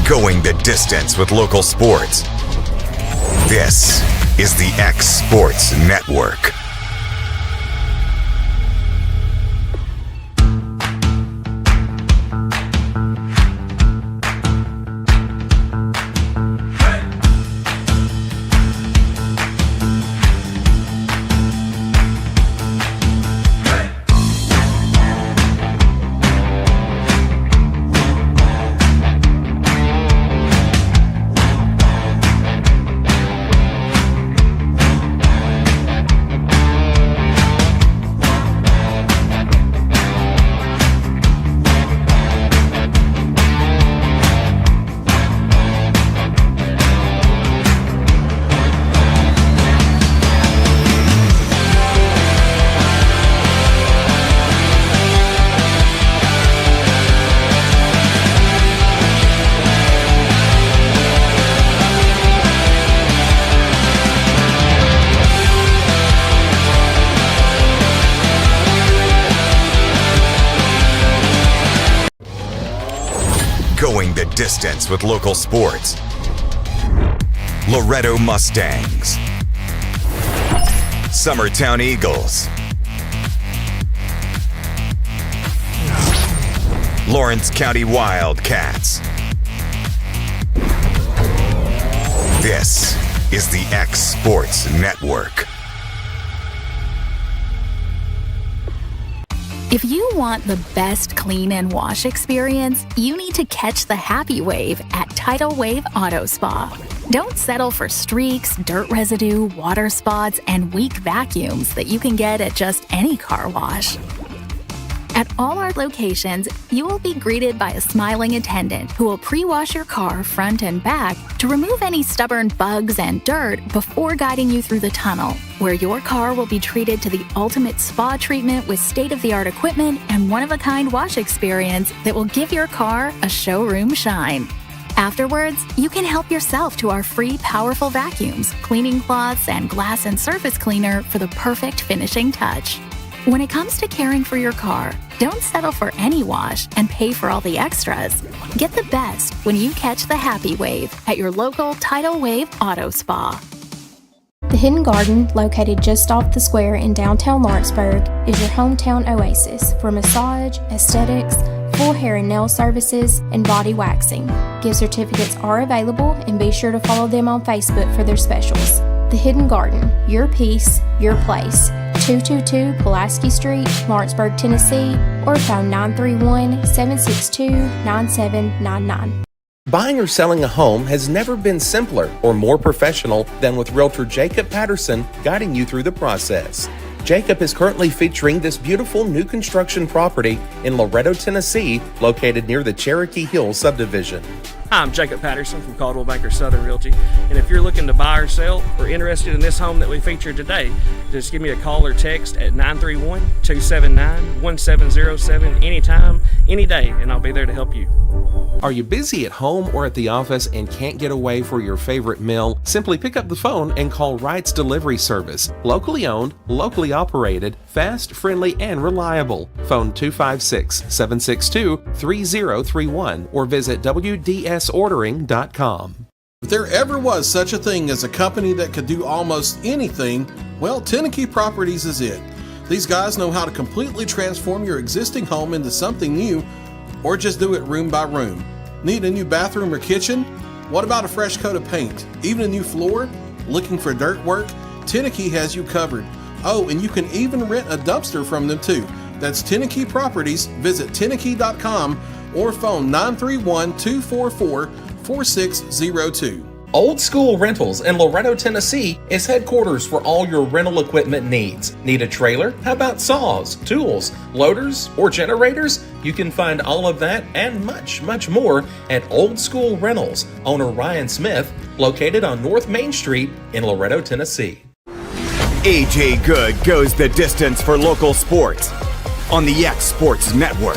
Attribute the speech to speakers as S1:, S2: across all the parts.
S1: Going the distance with local sports. This is the X Sports Network. Going the distance with local sports. Loretto Mustangs. Summertown Eagles. Lawrence County Wildcats. This is the X Sports Network.
S2: If you want the best clean and wash experience, you need to catch the happy wave at Tidal Wave Auto Spa. Don't settle for streaks, dirt residue, water spots, and weak vacuums that you can get at just any car wash. At all our locations, you will be greeted by a smiling attendant who will pre-wash your car front and back to remove any stubborn bugs and dirt before guiding you through the tunnel, where your car will be treated to the ultimate spa treatment with state-of-the-art equipment and one-of-a-kind wash experience that will give your car a showroom shine. Afterwards, you can help yourself to our free powerful vacuums, cleaning cloths, and glass and surface cleaner for the perfect finishing touch. When it comes to caring for your car, don't settle for any wash and pay for all the extras. Get the best when you catch the happy wave at your local Tidal Wave Auto Spa.
S3: The Hidden Garden, located just off the square in downtown Lawrenceburg, is your hometown oasis for massage, aesthetics, full hair and nail services, and body waxing. Gift certificates are available, and be sure to follow them on Facebook for their specials. The Hidden Garden, your peace, your place. 222 Pulaski Street, Lawrenceburg, Tennessee, or phone 931-762-9799.
S4: Buying or selling a home has never been simpler or more professional than with Realtor Jacob Patterson guiding you through the process. Jacob is currently featuring this beautiful new construction property in Loretto, Tennessee, located near the Cherokee Hills subdivision.
S5: Hi, I'm Jacob Patterson from Caldwell Banker Southern Realty, and if you're looking to buy or sell or interested in this home that we featured today, just give me a call or text at 931-279-1707 anytime, any day, and I'll be there to help you.
S4: Are you busy at home or at the office and can't get away for your favorite meal? Simply pick up the phone and call Wright's Delivery Service. Locally owned, locally operated, fast, friendly, and reliable. Phone 256-762-3031 or visit WDSordering.com.
S6: If there ever was such a thing as a company that could do almost anything, well, Tennessee Properties is it. These guys know how to completely transform your existing home into something new, or just do it room by room. Need a new bathroom or kitchen? What about a fresh coat of paint? Even a new floor? Looking for dirt work? Tennessee has you covered. Oh, and you can even rent a dumpster from them too. That's Tennessee Properties. Visit Tennessee.com or phone 931-244-4602.
S4: Old School Rentals in Loretto, Tennessee is headquarters for all your rental equipment needs. Need a trailer? How about saws, tools, loaders, or generators? You can find all of that and much, much more at Old School Rentals. Owner Ryan Smith, located on North Main Street in Loretto, Tennessee.
S1: AJ Good goes the distance for local sports on the X Sports Network.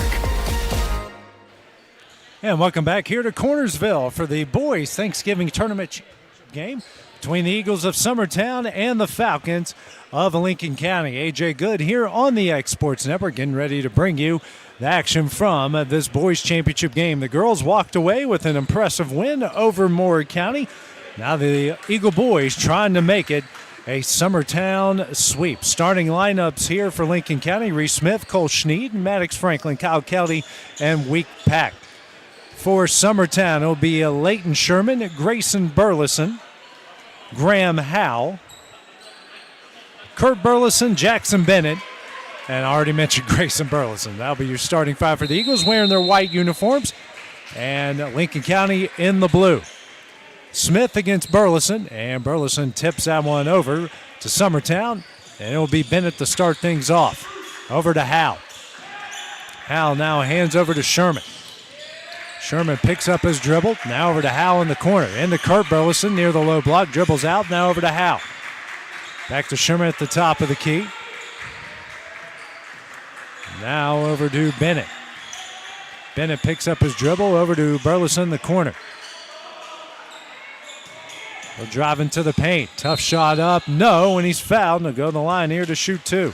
S7: And welcome back here to Cornersville for the boys Thanksgiving tournament game between the Eagles of Summertown and the Falcons of Lincoln County. AJ Good here on the X Sports Network, getting ready to bring you the action from this boys championship game. The girls walked away with an impressive win over Moore County. Now the Eagle boys trying to make it a Summertown sweep. Starting lineups here for Lincoln County: Reese Smith, Cole Schneed, Maddox Franklin, Kyle Kelly, and Week Pack. For Summertown, it'll be Leighton Sherman, Grayson Burleson, Graham Howe, Kurt Burleson, Jackson Bennett, and I already mentioned Grayson Burleson. That'll be your starting five for the Eagles, wearing their white uniforms, and Lincoln County in the blue. Smith against Burleson, and Burleson tips that one over to Summertown, and it'll be Bennett to start things off. Over to Howe. Howe now hands over to Sherman. Sherman picks up his dribble, now over to Howe in the corner. Into Kurt Burleson near the low block, dribbles out, now over to Howe. Back to Sherman at the top of the key. Now over to Bennett. Bennett picks up his dribble, over to Burleson in the corner. He'll drive into the paint. Tough shot up. No, and he's fouled. He'll go to the line here to shoot two.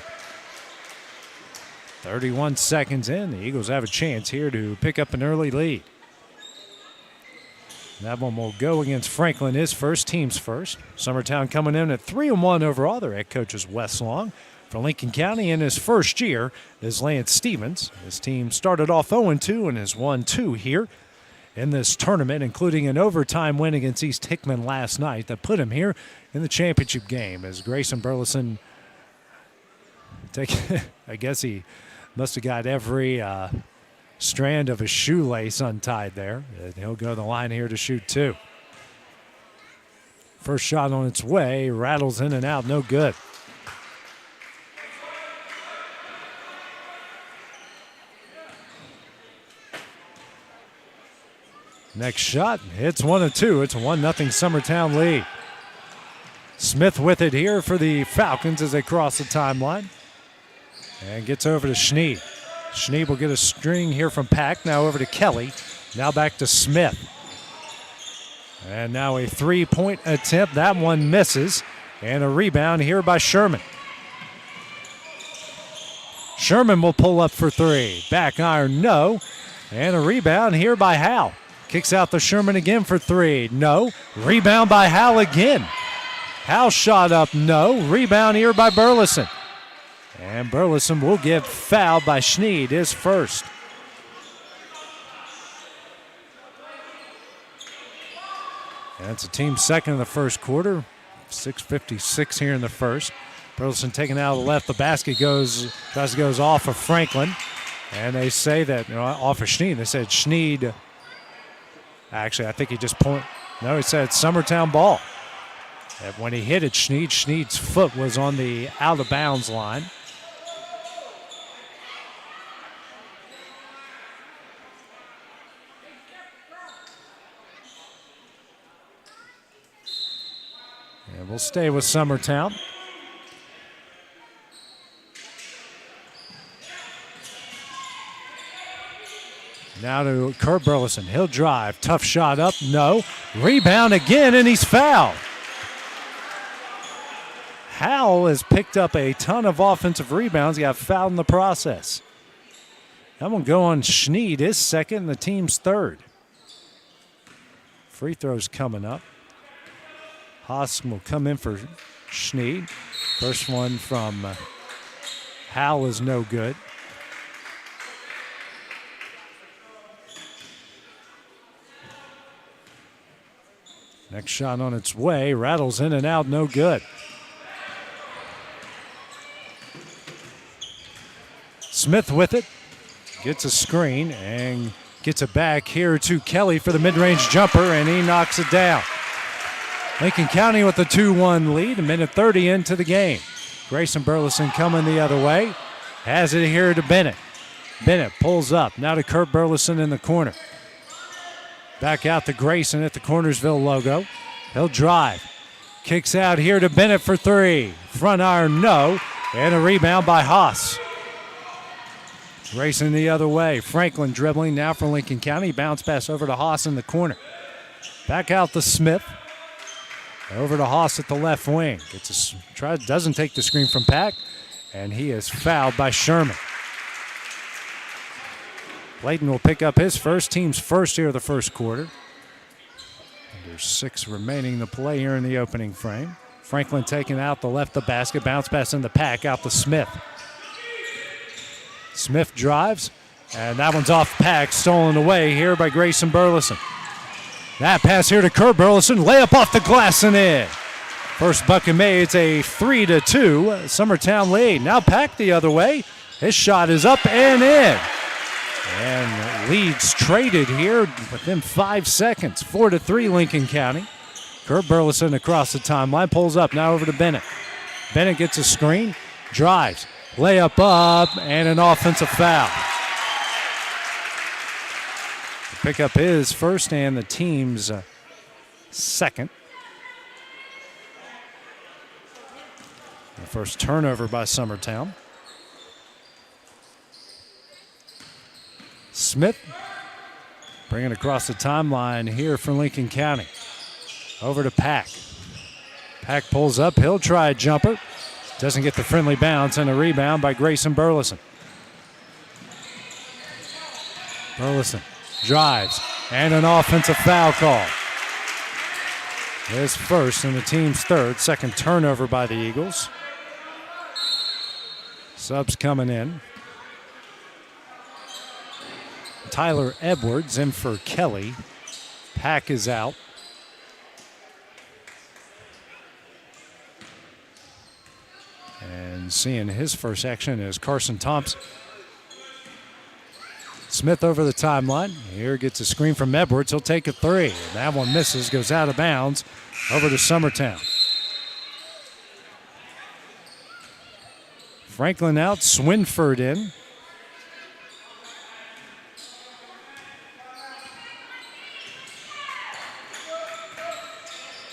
S7: 31 seconds in. The Eagles have a chance here to pick up an early lead. That one will go against Franklin, his first, team's first. Summertown coming in at 3-1 overall. Their head coach is Wes Long. For Lincoln County in his first year is Lance Stevens. His team started off 0-2 and has won 2 here in this tournament, including an overtime win against East Hickman last night that put him here in the championship game. As Grayson Burleson, I guess he must have got every strand of his shoelace untied there. And he'll go to the line here to shoot two. First shot on its way, rattles in and out, no good. Next shot hits 1 of 2. It's a 1-0 Summertown lead. Smith with it here for the Falcons as they cross the timeline. And gets over to Schneed. Schneed will get a string here from Pack. Now over to Kelly. Now back to Smith. And now a 3-point attempt. That one misses. And a rebound here by Sherman. Sherman will pull up for 3. Back iron, no. And a rebound here by Howe. Kicks out to Sherman again for 3. No. Rebound by Howe again. Howe shot up, no. Rebound here by Burleson. And Burleson will get fouled by Schneed, his first. And it's a team second in the first quarter. 6:56 here in the first. Burleson taken out of the left. The basket goes off of Franklin. And they say that, off of Schneed. They said Schneed. Actually, I think he just he said Summertown ball. And when he hit it, Schneed's foot was on the out of bounds line. And we'll stay with Summertown. Now to Kurt Burleson. He'll drive. Tough shot up. No. Rebound again, and he's fouled. Howell has picked up a ton of offensive rebounds. He got fouled in the process. That one go on Schneed, his second, and the team's third. Free throws coming up. Haas will come in for Schneed. First one from Howell is no good. Next shot on its way, rattles in and out, no good. Smith with it, gets a screen and gets it back here to Kelly for the mid-range jumper, and he knocks it down. Lincoln County with a 2-1 lead, 1:30 into the game. Grayson Burleson coming the other way, has it here to Bennett. Bennett pulls up, now to Kurt Burleson in the corner. Back out to Grayson at the Cornersville logo. He'll drive. Kicks out here to Bennett for 3. Front iron, no. And a rebound by Haas. Grayson the other way. Franklin dribbling now for Lincoln County. Bounce pass over to Haas in the corner. Back out to Smith. Over to Haas at the left wing. Doesn't take the screen from Pack. And he is fouled by Sherman. Layton will pick up his first, team's first here of the first quarter. There's 6 remaining to play here in the opening frame. Franklin taking out the left of the basket, bounce pass in the pack out to Smith. Smith drives, and that one's off pack, stolen away here by Grayson Burleson. That pass here to Kerr Burleson, layup off the glass and in. First bucket made, it's a 3-2 Summertown lead. Now Pack the other way. His shot is up and in. And leads traded here within 5 seconds. 4-3 Lincoln County. Kerr Burleson across the timeline, pulls up, now over to Bennett. Bennett gets a screen, drives, layup up, and an offensive foul. Pick up his first and the team's second. The first turnover by Summertown. Smith bringing it across the timeline here for Lincoln County. Over to Pack. Pack pulls up, he'll try a jumper. Doesn't get the friendly bounce, and a rebound by Grayson Burleson. Burleson drives, and an offensive foul call. His first and the team's third, second turnover by the Eagles. Subs coming in. Tyler Edwards in for Kelly. Pack is out. And seeing his first action is Carson Thompson. Smith over the timeline. Here gets a screen from Edwards. He'll take a 3. And that one misses, goes out of bounds. Over to Summertown. Franklin out, Swinford in.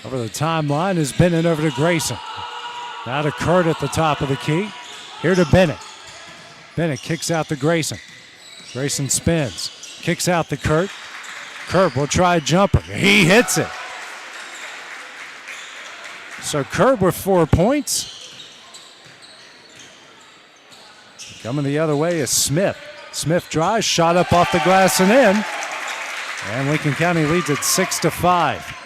S7: Over the timeline is Bennett over to Grayson. Now to Kurt at the top of the key. Here to Bennett. Bennett kicks out to Grayson. Grayson spins. Kicks out to Kurt. Kurt will try a jumper. He hits it. So Kurt with 4 points. Coming the other way is Smith. Smith drives, shot up off the glass and in. And Lincoln County leads at 6-5.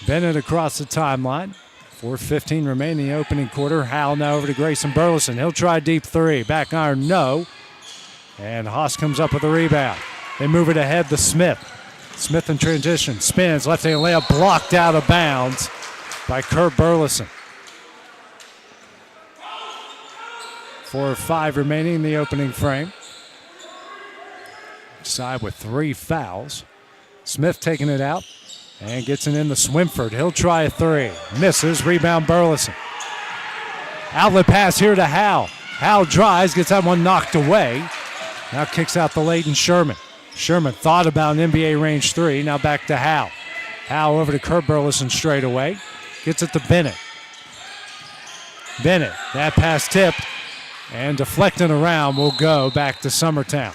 S7: Bennett across the timeline. 4:15 remaining in the opening quarter. Howell now over to Grayson Burleson. He'll try deep 3. Back iron, no. And Haas comes up with a rebound. They move it ahead to Smith. Smith in transition. Spins. Left-hand layup blocked out of bounds by Kerr Burleson. 4:05 remaining in the opening frame. Side with 3 fouls. Smith taking it out. And gets it in to Swinford. He'll try a 3. Misses. Rebound Burleson. Outlet pass here to Howell. Howell drives. Gets that one knocked away. Now kicks out to Layton Sherman. Sherman thought about an NBA range 3. Now back to Howell. Howell over to Kerr Burleson straight away. Gets it to Bennett. Bennett. That pass tipped. And deflecting around will go back to Summertown.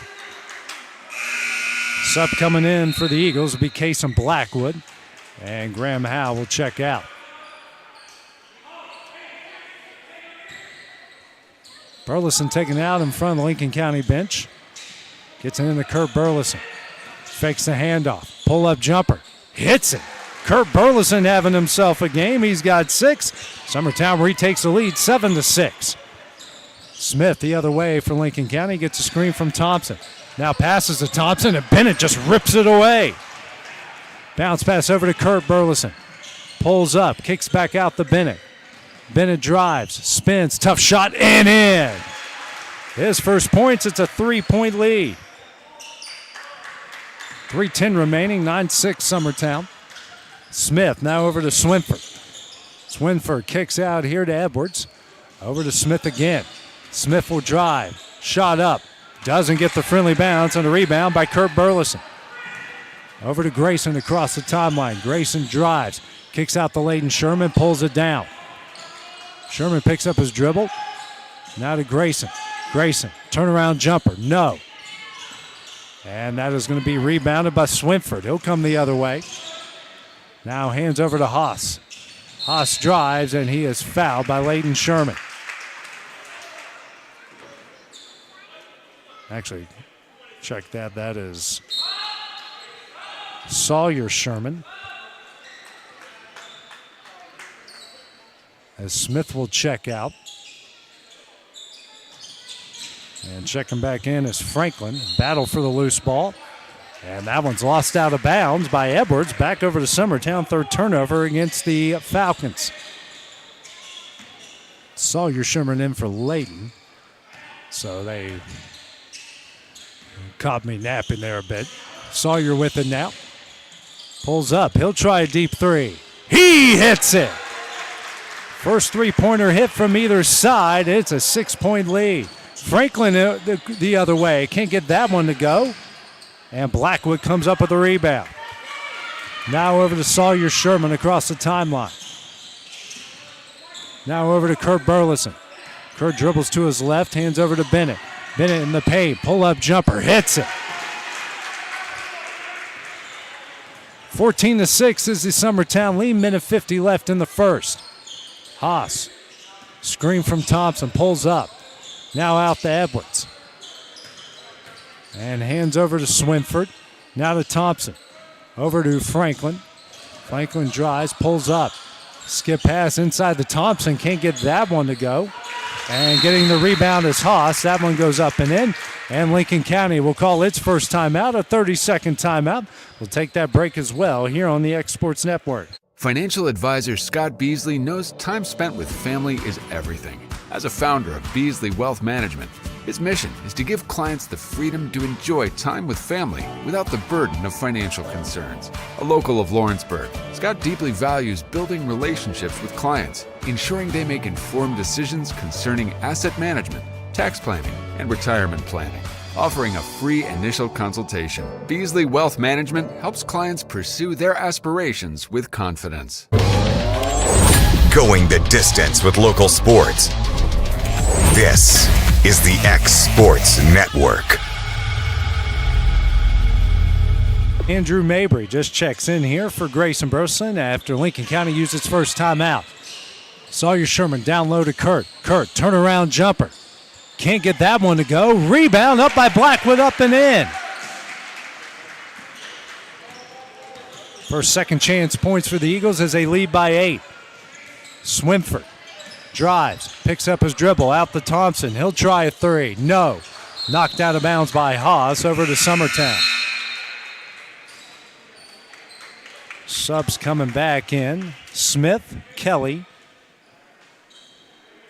S7: Sub coming in for the Eagles will be Kason Blackwood. And Graham Howell will check out. Burleson taken out in front of the Lincoln County bench. Gets it into Kurt Burleson. Fakes the handoff. Pull-up jumper. Hits it. Kurt Burleson having himself a game. He's got 6. Summertown retakes the lead 7-6. Smith the other way for Lincoln County. Gets a screen from Thompson. Now passes to Thompson, and Bennett just rips it away. Bounce pass over to Kurt Burleson. Pulls up, kicks back out to Bennett. Bennett drives, spins, tough shot, and in. His first points, it's a 3-point lead. 3:10 remaining, 9-6 Summertown. Smith now over to Swinford. Swinford kicks out here to Edwards. Over to Smith again. Smith will drive, shot up. Doesn't get the friendly bounce, and a rebound by Kurt Burleson. Over to Grayson across the timeline. Grayson drives, kicks out to Layton Sherman, pulls it down. Sherman picks up his dribble. Now to Grayson. Grayson, turnaround jumper, no. And that is going to be rebounded by Swinford. He'll come the other way. Now hands over to Haas. Haas drives, and he is fouled by Layton Sherman. Actually, check that. That is Sawyer Sherman. As Smith will check out. And checking back in is Franklin. Battle for the loose ball. And that one's lost out of bounds by Edwards. Back over to Summertown. Third turnover against the Falcons. Sawyer Sherman in for Layton. So they caught me napping there a bit. Sawyer with it now. Pulls up. He'll try a deep three. He hits it. First three-pointer hit from either side. It's a 6-point lead. Franklin the other way. Can't get that one to go. And Blackwood comes up with a rebound. Now over to Sawyer Sherman across the timeline. Now over to Kurt Burleson. Kurt dribbles to his left, hands over to Bennett. Bennett in the paint, pull-up jumper, hits it. 14-6 is the Summertown lead, minute 50 left in the first. Haas, screen from Thompson, pulls up. Now out to Edwards. And hands over to Swinford. Now to Thompson. Over to Franklin. Franklin drives, pulls up. Skip pass inside the Thompson. Can't get that one to go. And getting the rebound is Haas. That one goes up and in. And Lincoln County will call its first timeout, a 30-second timeout. We'll take that break as well here on the X Sports Network.
S8: Financial advisor Scott Beasley knows time spent with family is everything. As a founder of Beasley Wealth Management, his mission is to give clients the freedom to enjoy time with family without the burden of financial concerns. A local of Lawrenceburg, Scott deeply values building relationships with clients, ensuring they make informed decisions concerning asset management, tax planning, and retirement planning. Offering a free initial consultation, Beasley Wealth Management helps clients pursue their aspirations with confidence.
S1: Going the distance with local sports. This is the X Sports Network.
S7: Andrew Mabry just checks in here for Grayson Burleson after Lincoln County used its first timeout. Sawyer Sherman down low to Kurt. Kurt, turnaround jumper. Can't get that one to go. Rebound up by Blackwood, up and in. First second chance points for the Eagles as they lead by 8. Swinford drives, picks up his dribble, out to Thompson. He'll try a three. No. Knocked out of bounds by Haas over to Summertown. Subs coming back in. Smith, Kelly,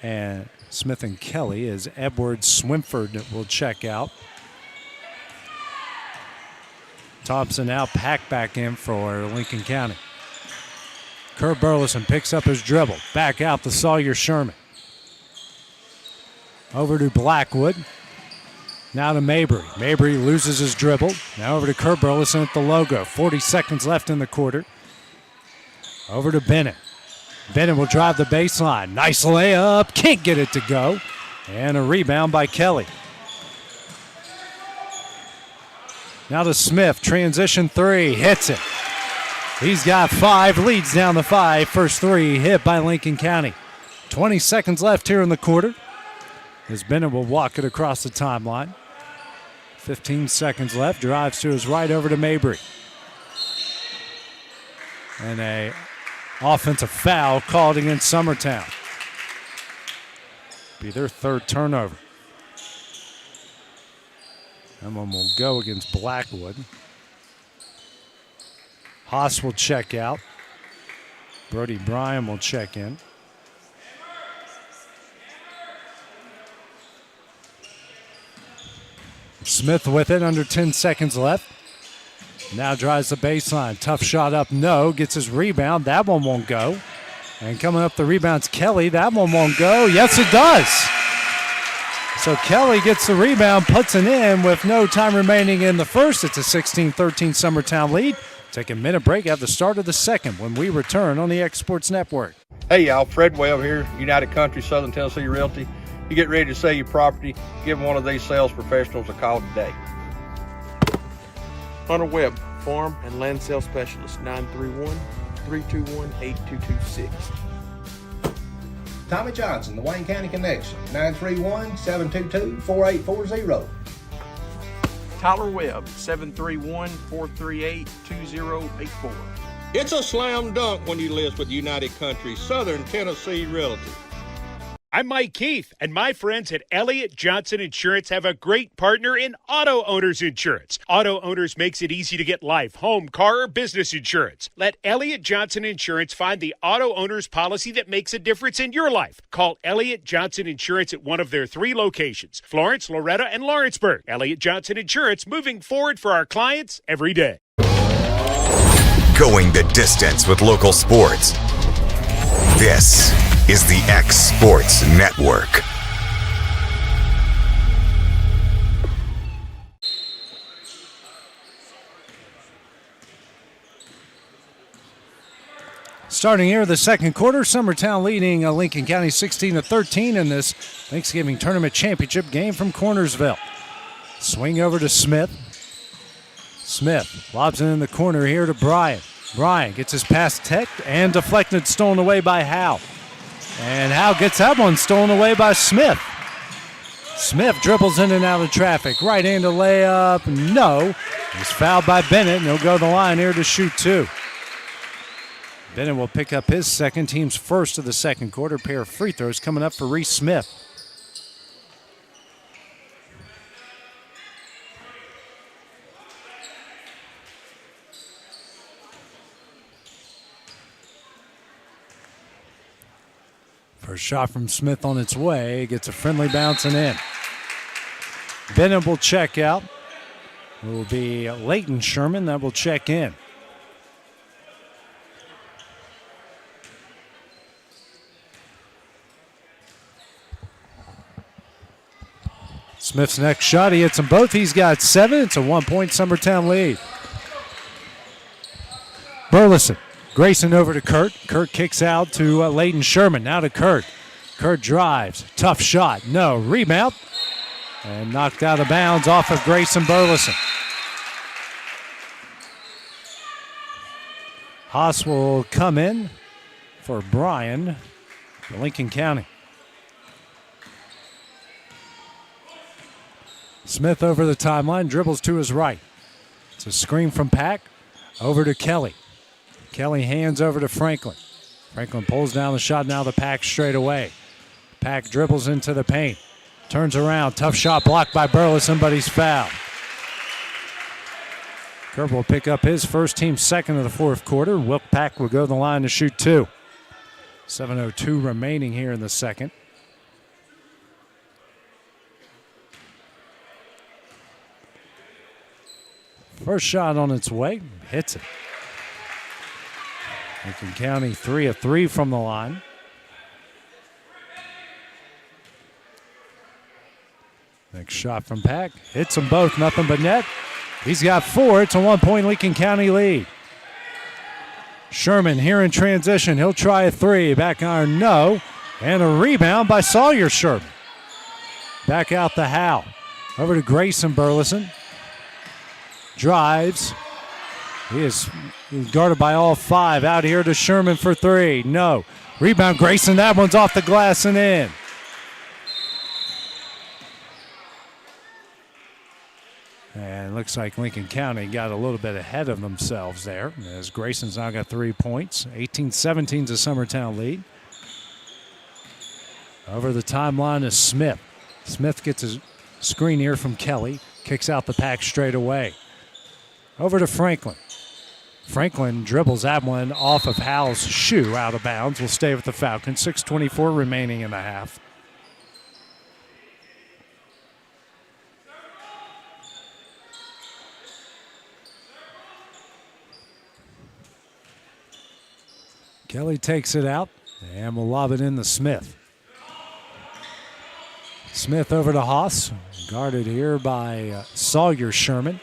S7: and Smith and Kelly as Edwards Swinford will check out. Thompson out, Pack back in for Lincoln County. Kurt Burleson picks up his dribble. Back out to Sawyer Sherman. Over to Blackwood. Now to Mabry. Mabry loses his dribble. Now over to Kurt Burleson at the logo. 40 seconds left in the quarter. Over to Bennett. Bennett will drive the baseline. Nice layup. Can't get it to go. And a rebound by Kelly. Now to Smith. Transition three. Hits it. He's got 5. Leads down the 5. First three hit by Lincoln County. 20 seconds left here in the quarter. As Bennett will walk it across the timeline. 15 seconds left. Drives to his right over to Mabry. And a offensive foul called against Summertown. Be their third turnover. That one will go against Blackwood. Haas will check out. Brody Bryan will check in. Smith with it, under 10 seconds left. Now drives the baseline. Tough shot up, no. Gets his rebound. That one won't go. And coming up the rebound's Kelly. That one won't go. Yes, it does. So Kelly gets the rebound, puts it in with no time remaining in the first. It's a 16-13 Summertown lead. Take a minute break at the start of the second when we return on the X Sports Network.
S9: Hey y'all, Fred Webb here, United Country Southern Tennessee Realty. You get ready to sell your property, give one of these sales professionals a call today.
S10: Hunter Webb, Farm and Land Sales Specialist, 931-321-8226.
S11: Tommy Johnson, the Wayne County Connection, 931-722-4840.
S10: Tyler Webb, 731-438-2084.
S9: It's a slam dunk when you list with United Country Southern Tennessee Realty.
S11: I'm Mike Keith, and my friends at Elliott Johnson Insurance have a great partner in Auto Owners Insurance. Auto Owners makes it easy to get life, home, car, or business insurance. Let Elliott Johnson Insurance find the Auto Owners policy that makes a difference in your life. Call Elliott Johnson Insurance at one of their 3 locations, Florence, Loretto, and Lawrenceburg. Elliott Johnson Insurance, moving forward for our clients every day.
S1: Going the distance with local sports. This is the X Sports Network.
S7: Starting here the second quarter, Summertown leading Lincoln County 16-13 in this Thanksgiving Tournament Championship game from Cornersville. Swing over to Smith. Smith lobs it in the corner here to Bryant. Bryant gets his pass teched and deflected, stolen away by Howe. And Howe gets that one stolen away by Smith. Smith dribbles in and out of traffic. Right-handed layup, no. He's fouled by Bennett, and he'll go to the line here to shoot 2. Bennett will pick up his second, team's first of the second quarter. Pair of free throws coming up for Reese Smith. First shot from Smith on its way. Gets a friendly bounce and in. Bennett will check out. It will be Leighton Sherman that will check in. Smith's next shot, he hits them both. He's got 7. It's a 1-point Summertown lead. Burleson. Grayson over to Kurt. Kurt kicks out to Leighton Sherman. Now to Kurt. Kurt drives. Tough shot. No. Rebound. And knocked out of bounds off of Grayson Burleson. Haas will come in for Bryan for Lincoln County. Smith over the timeline. Dribbles to his right. It's a screen from Pack. Over to Kelly. Kelly hands over to Franklin. Franklin pulls down the shot, now the Pack straight away. Pack dribbles into the paint. Turns around, tough shot blocked by Burleson, but he's fouled. Kerr will pick up his first, team second of the fourth quarter. Wilk Pack will go to the line to shoot 2. 7:02 remaining here in the second. First shot on its way, hits it. Lincoln County 3 of 3 from the line. Next shot from Pack, hits them both, nothing but net. He's got 4, it's a 1-point Lincoln County lead. Sherman here in transition, he'll try a 3, back iron, no. And a rebound by Sawyer Sherman. Back out the Howe, over to Grayson Burleson. Drives. He is guarded by all 5. Out here to Sherman for 3. No. Rebound Grayson. That one's off the glass and in. And looks like Lincoln County got a little bit ahead of themselves there, as Grayson's now got 3 points. 18-17's a Summertown lead. Over the timeline is Smith. Smith gets a screen here from Kelly. Kicks out the Pack straight away. Over to Franklin. Franklin dribbles that one off of Howe's shoe, out of bounds. Will stay with the Falcons. 6:24 remaining in the half. Kelly takes it out and will lob it in to Smith. Smith over to Haas, guarded here by Sawyer Sherman.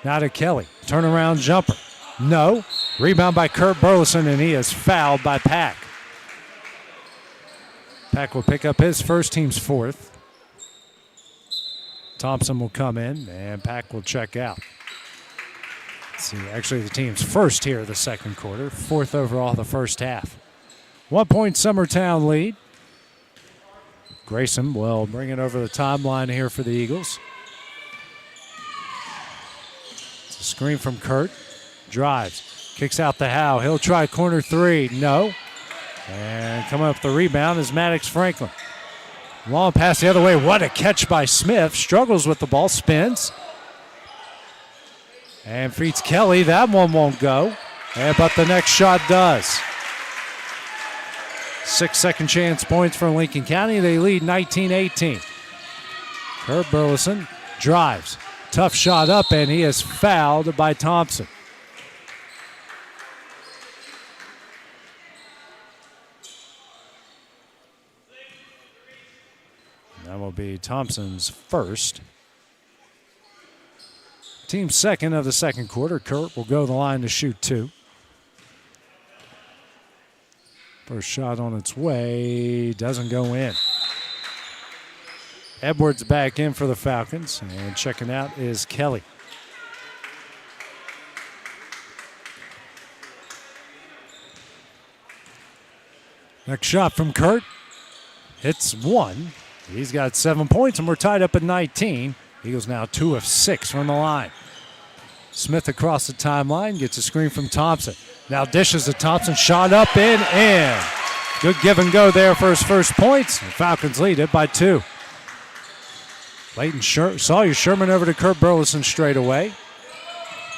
S7: Now to Kelly, turnaround jumper. No. Rebound by Kurt Burleson, and he is fouled by Pack. Pack will pick up his first, team's 4th. Thompson will come in, and Pack will check out. Let's see, actually the team's first here the second quarter, 4th overall the first half. 1-point Summertown lead. Grayson will bring it over the timeline here for the Eagles. screen from Kurt. Drives. Kicks out to Howe. He'll try corner three. No. And coming up the rebound is Maddox Franklin. Long pass the other way. What a catch by Smith. Struggles with the ball. Spins. And feeds Kelly. That one won't go. But the next shot does. 6 second chance points for Lincoln County. They lead 19-18. Kurt Burleson drives. Tough shot up, and he is fouled by Thompson. That will be Thompson's first. Team second of the second quarter. Kurt will go to the line to shoot 2. First shot on its way, doesn't go in. Edwards back in for the Falcons, and checking out is Kelly. Next shot from Kurt. Hits one. He's got 7 points, and we're tied up at 19. Eagles now 2 of 6 from the line. Smith across the timeline, gets a screen from Thompson. Now dishes to Thompson, shot up and in. Good give and go there for his first points. The Falcons lead it by 2. Leighton Sawyer Sherman over to Kurt Burleson straight away.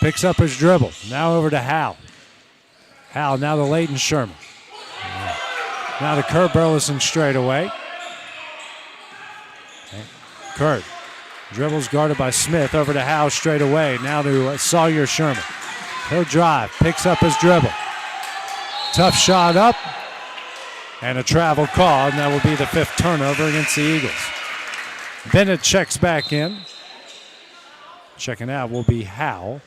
S7: Picks up his dribble. Now over to Howe. Howe now to Leighton Sherman. Now to Kurt Burleson straight away. Kurt dribbles guarded by Smith over to Howe straight away. Now to Sawyer Sherman. He'll drive, picks up his dribble. Tough shot up, and a travel call, and that will be the 5th turnover against the Eagles. Bennett checks back in. Checking out will be Howe.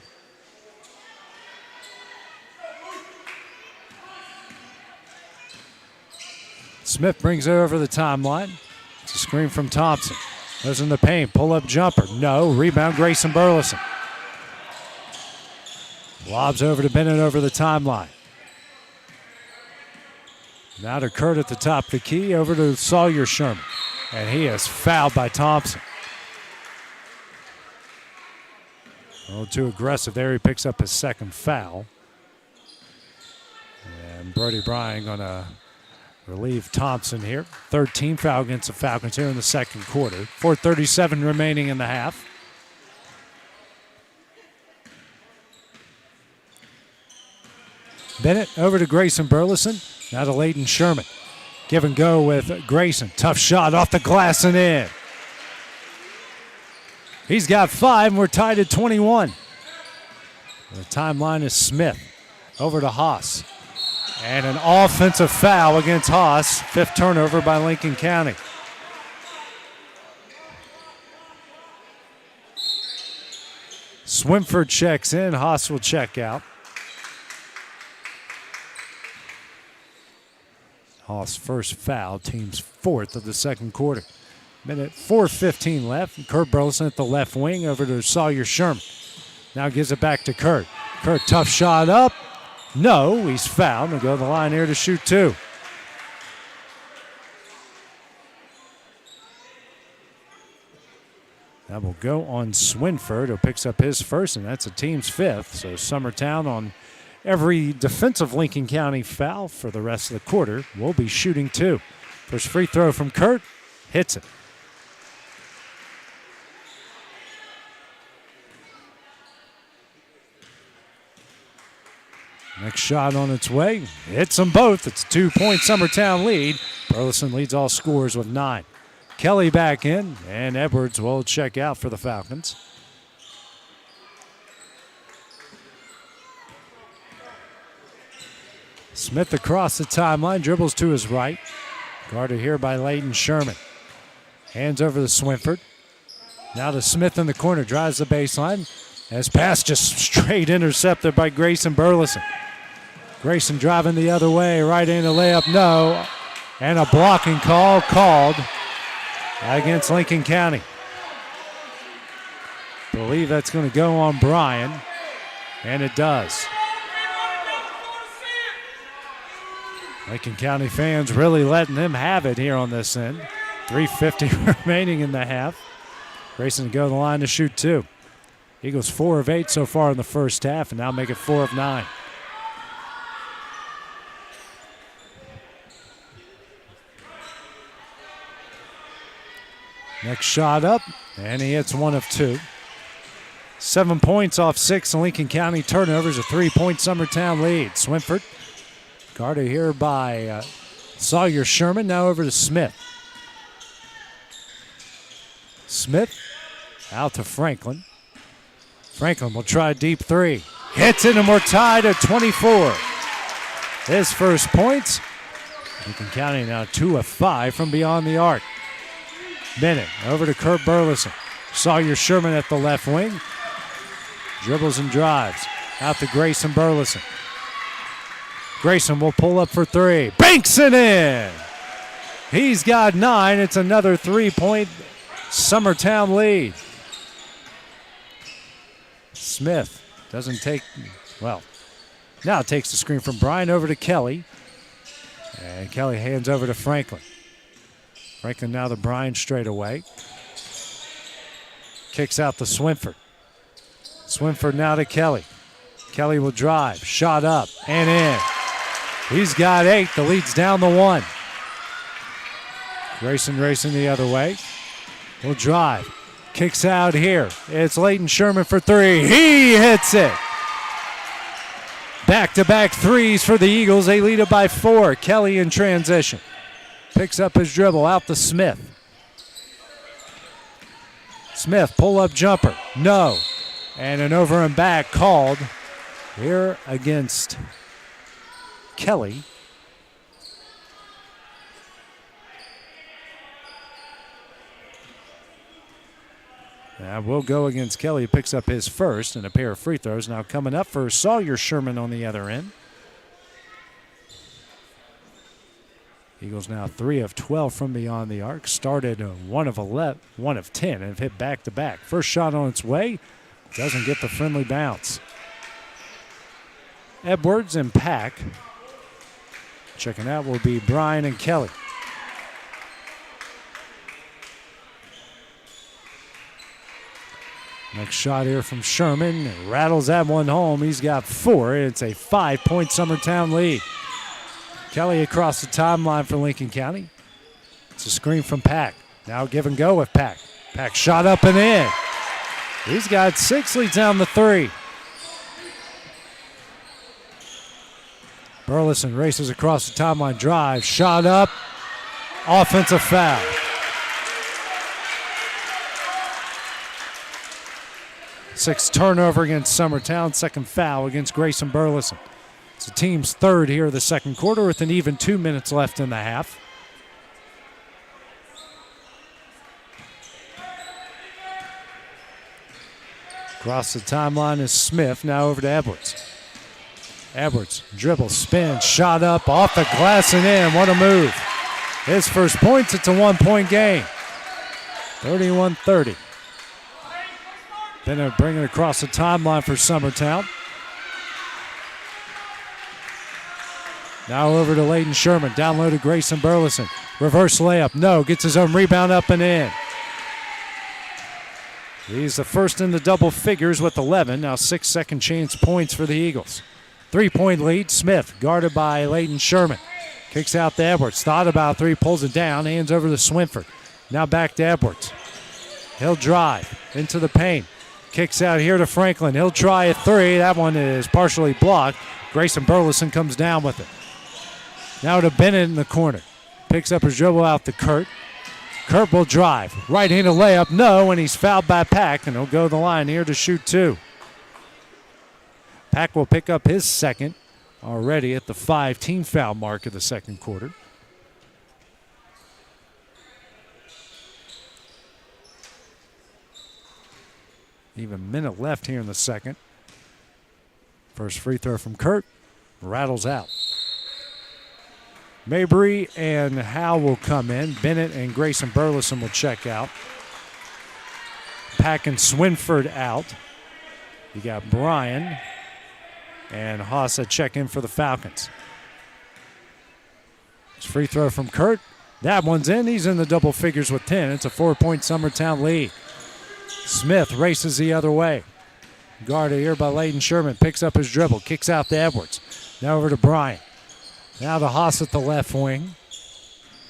S7: Smith brings it over the timeline. It's a screen from Thompson. Goes in the paint, pull-up jumper. No, rebound Grayson Burleson. Lobs over to Bennett over the timeline. Now to Kurt at the top of the key, over to Sawyer Sherman. And he is fouled by Thompson. A little too aggressive there. He picks up his second foul. And Brody Bryan going to relieve Thompson here. 3rd team foul against the Falcons here in the second quarter. 4:37 remaining in the half. Bennett over to Grayson Burleson. Now to Leighton Sherman. Give and go with Grayson. Tough shot off the glass and in. He's got 5, and we're tied at 21. The timeline is Smith. Over to Haas. And an offensive foul against Haas. 5th turnover by Lincoln County. Swinford checks in. Haas will check out. Haas' first foul, team's 4th of the second quarter. Minute 4:15 left. Kurt Burleson at the left wing over to Sawyer Sherman. Now gives it back to Kurt. Kurt, tough shot up. No, he's fouled. He'll go to the line here to shoot 2. That will go on Swinford, who picks up his first, and that's a team's 5th. So Summertown on every defensive Lincoln County foul for the rest of the quarter will be shooting 2. First free throw from Kurt, hits it. Next shot on its way, hits them both. It's a 2-point Summertown lead. Burleson leads all scorers with 9. Kelly back in, and Edwards will check out for the Falcons. Smith across the timeline, dribbles to his right. Guarded here by Leighton Sherman. Hands over to Swinford. Now to Smith in the corner, drives the baseline. His pass just straight intercepted by Grayson Burleson. Grayson driving the other way, right in a layup, no. And a blocking call called against Lincoln County. Believe that's going to go on Bryan, and it does. Lincoln County fans really letting them have it here on this end. 3:50 remaining in the half. Grayson to go to the line to shoot 2. Eagles 4 of 8 so far in the first half, and now make it 4 of 9. Next shot up, and he hits 1 of 2. 7 points off 6 Lincoln County turnovers, a 3-point Summertown lead. Swinford guarded here by Sawyer Sherman, now over to Smith. Smith out to Franklin. Franklin will try a deep 3. Hits it, and we're tied at 24. His first points. Lincoln County now 2 of 5 from beyond the arc. Bennett over to Kurt Burleson. Sawyer Sherman at the left wing. Dribbles and drives. Out to Grayson Burleson. Grayson will pull up for 3. Banks it in! He's got 9. It's another 3-point Summertown lead. Smith doesn't take, well, now takes the screen from Bryan over to Kelly. And Kelly hands over to Franklin. Franklin now to Bryan straight away. Kicks out to Swinford. Swinford now to Kelly. Kelly will drive. Shot up and in. He's got 8. The lead's down to 1. Grayson racing the other way. Will drive. Kicks out here. It's Leighton Sherman for 3. He hits it. Back-to-back threes for the Eagles. They lead it by 4. Kelly in transition. Picks up his dribble out to Smith. Smith, pull-up jumper. No. And an over and back called here against Kelly. That will go against Kelly. He picks up his first and a pair of free throws. Now coming up for Sawyer Sherman on the other end. Eagles now 3 of 12 from beyond the arc. Started 1 of 10 and have hit back-to-back. First shot on its way. Doesn't get the friendly bounce. Edwards and Pack. Checking out will be Bryan and Kelly. Next shot here from Sherman. Rattles that one home. He's got 4. It's a 5-point Summertown lead. Kelly across the timeline for Lincoln County. It's a screen from Pack. Now give and go with Pack. Pack shot up and in. He's got 6, leads down to 3. Burleson races across the timeline, drive, shot up, offensive foul. Sixth turnover against Summertown, second foul against Grayson Burleson. It's the team's third here of the second quarter with an even 2 minutes left in the half. Across the timeline is Smith, now over to Edwards. Edwards, dribble, spin, shot up, off the glass and in. What a move. His first points, it's a 1-point game. 31-30. Bennett bringing it across the timeline for Summertown. Now over to Leighton Sherman, down low to Grayson Burleson. Reverse layup, no, gets his own rebound up and in. He's the first in the double figures with 11. Now 6 second chance points for the Eagles. 3-point lead. Smith guarded by Leighton Sherman. Kicks out to Edwards. Thought about 3, pulls it down. Hands over to Swinford. Now back to Edwards. He'll drive into the paint. Kicks out here to Franklin. He'll try a 3. That one is partially blocked. Grayson Burleson comes down with it. Now to Bennett in the corner. Picks up his dribble out to Kurt. Kurt will drive. Right-handed layup, no, and he's fouled by Pack, and he'll go to the line here to shoot 2. Pack will pick up his second, already at the 5-team foul mark of the second quarter. Even minute left here in the second. First free throw from Kurt, rattles out. Mabry and Howe will come in. Bennett and Grayson Burleson will check out. Pack and Swinford out. You got Bryan and Hossa check in for the Falcons. It's free throw from Kurt. That one's in. He's in the double figures with 10. It's a 4-point Summertown lead. Smith races the other way. Guarded here by Layden Sherman. Picks up his dribble. Kicks out to Edwards. Now over to Bryant. Now to Haas at the left wing.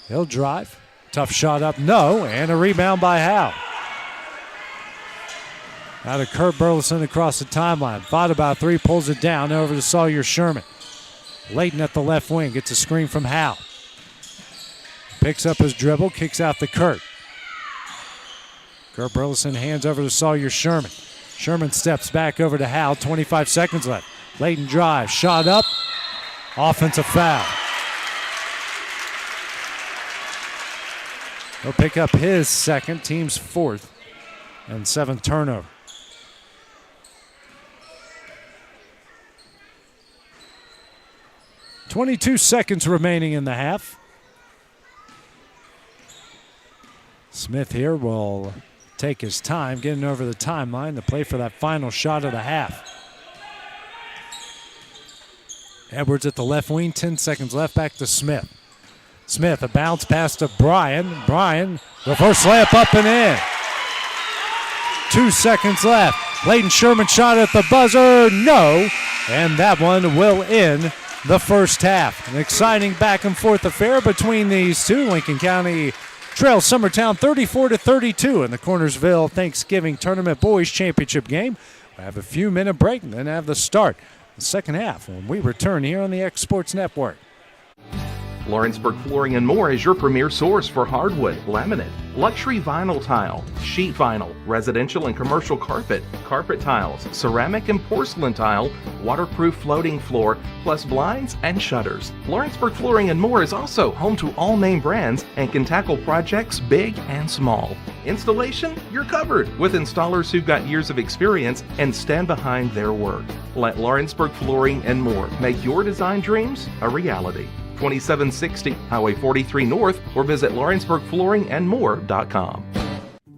S7: He'll drive. Tough shot up. No. And a rebound by Howe. Now to Kurt Burleson across the timeline. Fought about three. Pulls it down. Now over to Sawyer Sherman. Layton at the left wing. Gets a screen from Howe. Picks up his dribble. Kicks out to Kurt. Kurt Burleson hands over to Sawyer Sherman. Sherman steps back over to Howe. 25 seconds left. Layton drives. Shot up. Offensive foul. He'll pick up his second, team's fourth, and seventh turnover. .22 seconds remaining in the half. Smith here will take his time, getting over the timeline to play for that final shot of the half. Edwards at the left wing, 10 seconds left, back to Smith. Smith, a bounce pass to Bryan. Bryan, reverse layup up and in. 2 seconds left. Layden Sherman shot at the buzzer, no. And that one will end the first half. An exciting back and forth affair between these two. Lincoln County trails Summertown 34-32 in the Cornersville Thanksgiving Tournament Boys Championship game. We'll have a few minute break and then have the start of the second half when we return here on the X Sports Network.
S4: Lawrenceburg Flooring and More is your premier source for hardwood, laminate, luxury vinyl tile, sheet vinyl, residential and commercial carpet, carpet tiles, ceramic and porcelain tile, waterproof floating floor, plus blinds and shutters. Lawrenceburg Flooring and More is also home to all name brands and can tackle projects big and small. Installation, you're covered with installers who've got years of experience and stand behind their work. Let Lawrenceburg Flooring and More make your design dreams a reality. 2760 Highway 43 North, or visit LawrenceburgFlooringandMore.com.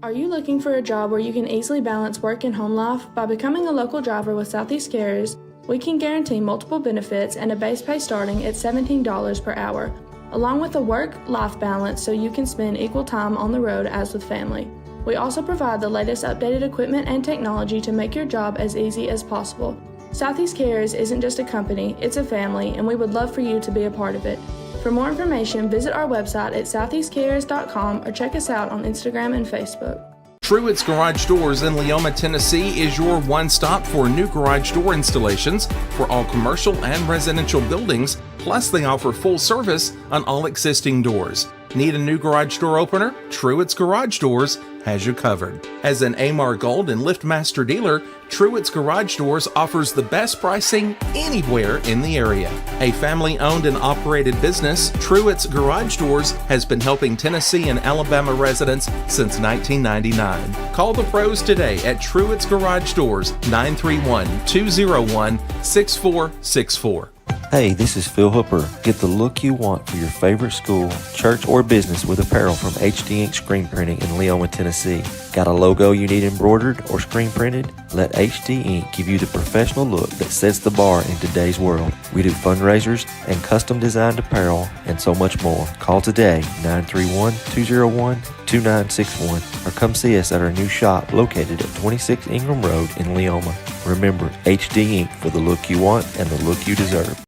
S12: Are you looking for a job where you can easily balance work and home life? By becoming a local driver with Southeast Carriers, we can guarantee multiple benefits and a base pay starting at $17 per hour, along with a work-life balance so you can spend equal time on the road as with family. We also provide the latest updated equipment and technology to make your job as easy as possible. Southeast Carriers isn't just a company, it's a family, and we would love for you to be a part of it. For more information, visit our website at southeastcarriers.com or check us out on Instagram and Facebook.
S4: Truett's Garage Doors in Leoma, Tennessee is your one-stop for new garage door installations for all commercial and residential buildings, plus they offer full service on all existing doors. Need a new garage door opener? Truett's Garage Doors has you covered. As an AMAR Gold and LiftMaster dealer, Truett's Garage Doors offers the best pricing anywhere in the area. A family-owned and operated business, Truett's Garage Doors has been helping Tennessee and Alabama residents since 1999. Call the pros today at Truett's Garage Doors, 931-201-6464.
S13: Hey, this is Phil Hooper. Get the look you want for your favorite school, church, or business with apparel from HD Ink Screen Printing in Leoma, Tennessee. Got a logo you need embroidered or screen printed? Let HD Ink give you the professional look that sets the bar in today's world. We do fundraisers and custom designed apparel and so much more. Call today, 931-201-2961, or come see us at our new shop located at 26 Ingram Road in Leoma. Remember, HD Ink for the look you want and the look you deserve.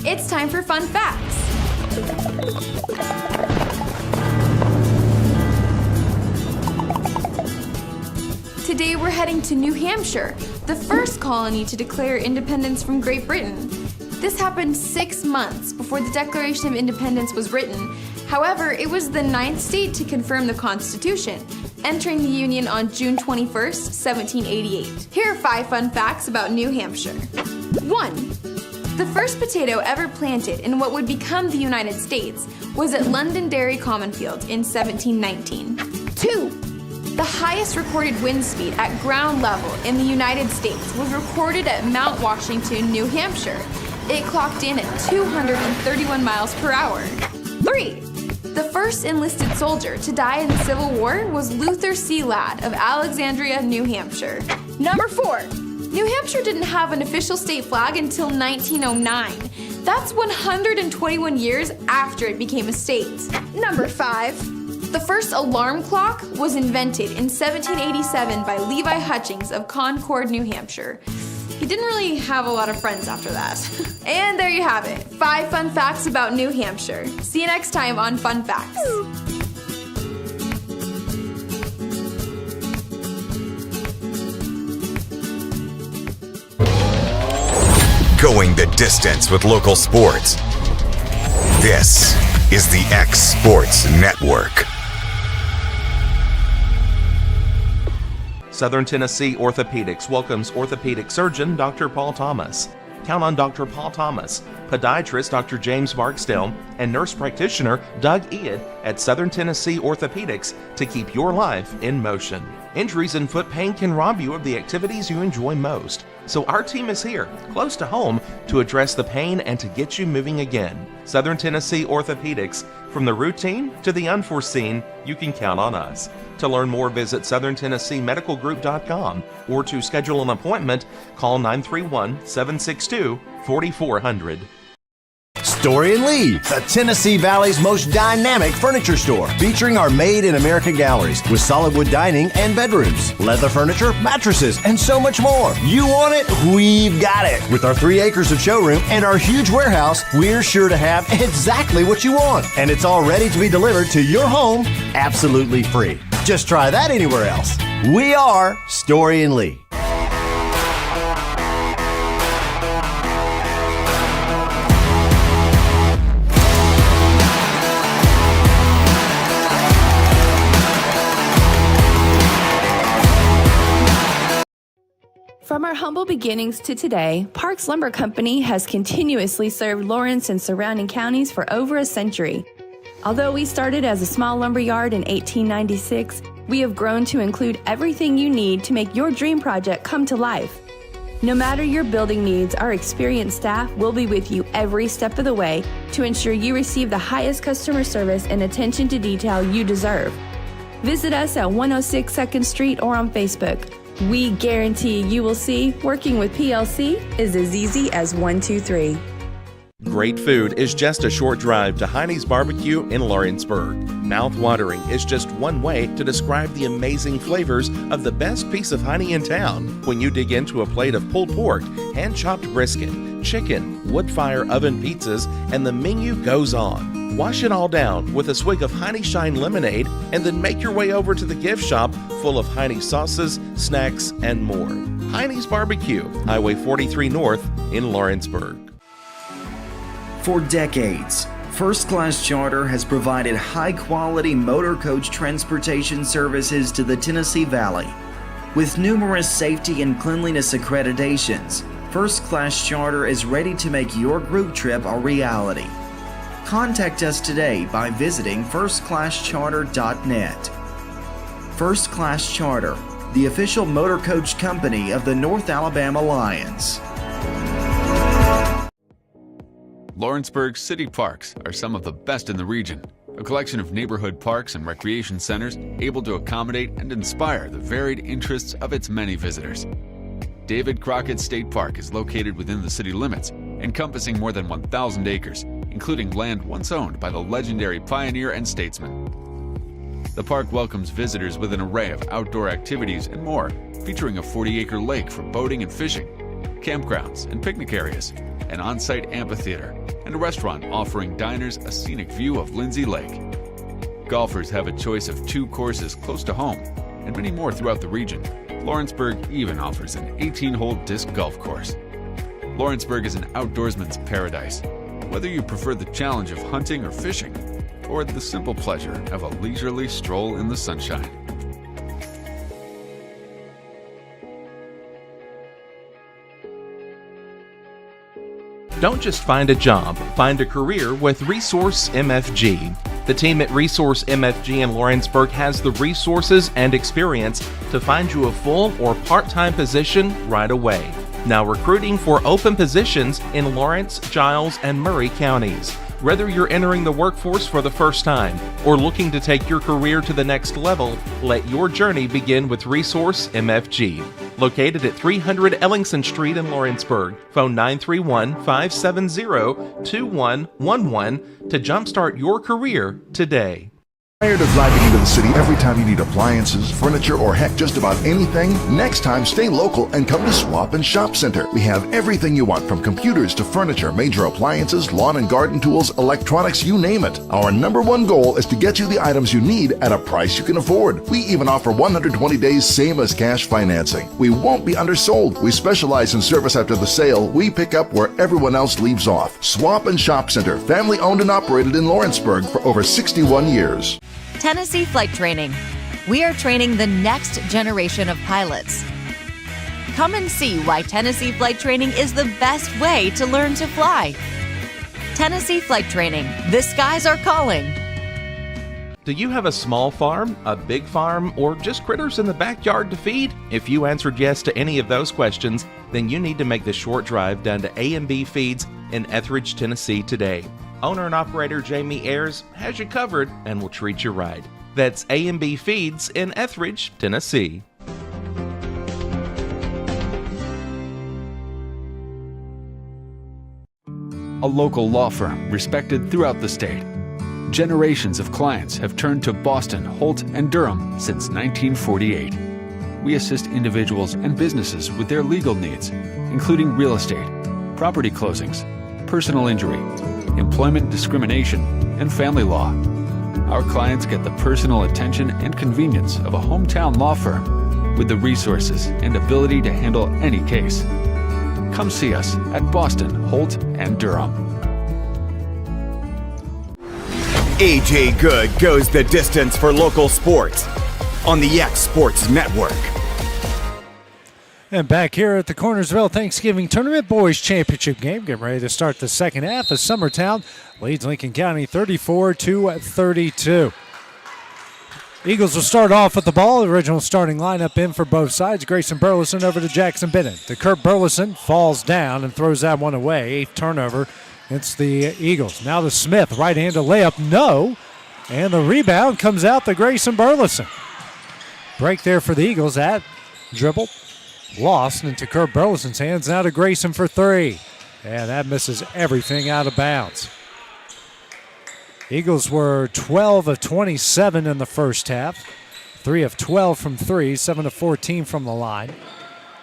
S14: It's time for fun facts. Today we're heading to New Hampshire, the first colony to declare independence from Great Britain. This happened 6 months before the Declaration of Independence was written. However, it was the 9th state to confirm the Constitution, entering the Union on June 21st, 1788. Here are 5 fun facts about New Hampshire. 1. The first potato ever planted in what would become the United States was at Londonderry Commonfield in 1719. 2. The highest recorded wind speed at ground level in the United States was recorded at Mount Washington, New Hampshire. It clocked in at 231 miles per hour. 3. The first enlisted soldier to die in the Civil War was Luther C. Ladd of Alexandria, New Hampshire. Number 4. New Hampshire didn't have an official state flag until 1909. That's 121 years after it became a state. Number 5. The first alarm clock was invented in 1787 by Levi Hutchings of Concord, New Hampshire. He didn't really have a lot of friends after that. And there you have it, 5 fun facts about New Hampshire. See you next time on Fun Facts.
S1: Going the distance with local sports. This is the X Sports Network.
S15: Southern Tennessee Orthopedics welcomes orthopedic surgeon Dr. Paul Thomas. Count on Dr. Paul Thomas, podiatrist Dr. James Barksdale, and nurse practitioner Doug Ead at Southern Tennessee Orthopedics to keep your life in motion. Injuries and foot pain can rob you of the activities you enjoy most. So our team is here, close to home, to address the pain and to get you moving again. Southern Tennessee Orthopedics, from the routine to the unforeseen, you can count on us. To learn more, visit SouthernTennesseeMedicalGroup.com or to schedule an appointment, call 931-762-4400.
S16: Story and Lee, the Tennessee Valley's most dynamic furniture store, featuring our Made in America galleries with solid wood dining and bedrooms, leather furniture, mattresses, and so much more. You want it? We've got it. With our 3 acres of showroom and our huge warehouse, we're sure to have exactly what you want. And it's all ready to be delivered to your home absolutely free. Just try that anywhere else. We are Story and Lee.
S17: From our humble beginnings to today, Parks Lumber Company has continuously served Lawrence and surrounding counties for over a century. Although we started as a small lumber yard in 1896, we have grown to include everything you need to make your dream project come to life. No matter your building needs, our experienced staff will be with you every step of the way to ensure you receive the highest customer service and attention to detail you deserve. Visit us at 106 2nd Street or on Facebook. We guarantee you will see working with PLC is as easy as 1, 2, 3.
S15: Great food is just a short drive to Heine's Barbecue in Lawrenceburg. Mouth-watering is just one way to describe the amazing flavors of the best piece of Heine in town. When you dig into a plate of pulled pork, hand-chopped brisket, chicken, wood-fire oven pizzas, and the menu goes on. Wash it all down with a swig of Heine Shine lemonade and then make your way over to the gift shop full of Heine sauces, snacks, and more. Heine's Barbecue, Highway 43 North in Lawrenceburg.
S18: For decades, First Class Charter has provided high-quality motor coach transportation services to the Tennessee Valley. With numerous safety and cleanliness accreditations, First Class Charter is ready to make your group trip a reality. Contact us today by visiting firstclasscharter.net. First Class Charter, the official motor coach company of the North Alabama Lions.
S8: Lawrenceburg City Parks are some of the best in the region. A collection of neighborhood parks and recreation centers able to accommodate and inspire the varied interests of its many visitors. David Crockett State Park is located within the city limits, encompassing more than 1,000 acres, including land once owned by the legendary pioneer and statesman. The park welcomes visitors with an array of outdoor activities and more, featuring a 40-acre lake for boating and fishing, campgrounds and picnic areas, an on-site amphitheater, and a restaurant offering diners a scenic view of Lindsay Lake. Golfers have a choice of 2 courses close to home, and many more throughout the region. Lawrenceburg even offers an 18-hole disc golf course. Lawrenceburg is an outdoorsman's paradise, whether you prefer the challenge of hunting or fishing, or the simple pleasure of a leisurely stroll in the sunshine.
S15: Don't just find a job, find a career with Resource MFG. The team at Resource MFG in Lawrenceburg has the resources and experience to find you a full or part-time position right away. Now recruiting for open positions in Lawrence, Giles, and Murray counties. Whether you're entering the workforce for the first time or looking to take your career to the next level, let your journey begin with Resource MFG. Located at 300 Ellingson Street in Lawrenceburg. Phone 931-570-2111 to jumpstart your career today.
S19: Tired of driving into the city every time you need appliances, furniture, or heck, just about anything? Next time, stay local and come to Swap and Shop Center. We have everything you want, from computers to furniture, major appliances, lawn and garden tools, electronics, you name it. Our #1 goal is to get you the items you need at a price you can afford. We even offer 120 days same as cash financing. We won't be undersold. We specialize in service after the sale. We pick up where everyone else leaves off. Swap and Shop Center, family owned and operated in Lawrenceburg for over 61 years.
S20: Tennessee Flight Training. We are training the next generation of pilots. Come and see why Tennessee Flight Training is the best way to learn to fly. Tennessee Flight Training. The skies are calling.
S15: Do you have a small farm, a big farm, or just critters in the backyard to feed? If you answered yes to any of those questions, then you need to make the short drive down to A&B Feeds in Etheridge, Tennessee today. Owner and operator Jamie Ayers has you covered and will treat you right. That's A&B Feeds in Etheridge, Tennessee.
S8: A local law firm respected throughout the state. Generations of clients have turned to Boston, Holt, and Durham since 1948. We assist individuals and businesses with their legal needs, including real estate, property closings, personal injury, employment discrimination, and family law. Our clients get the personal attention and convenience of a hometown law firm with the resources and ability to handle any case. Come see us at Boston, Holt, and Durham.
S1: AJ Good goes the distance for local sports on the X Sports Network.
S7: And back here at the Cornersville Thanksgiving Tournament Boys Championship game, getting ready to start the second half as Summertown leads Lincoln County 34-32. Eagles will start off with the ball. The original starting lineup in for both sides. Grayson Burleson over to Jackson Bennett. To Kurt Burleson, falls down and throws that one away. 8th turnover against the Eagles. Now to Smith, right-handed layup, no. And the rebound comes out to Grayson Burleson. Break there for the Eagles. That dribble lost into Kurt Burleson's hands. Now to Grayson for 3. And that misses everything out of bounds. Eagles were 12 of 27 in the first half. 3 of 12 from 3, 7 of 14 from the line.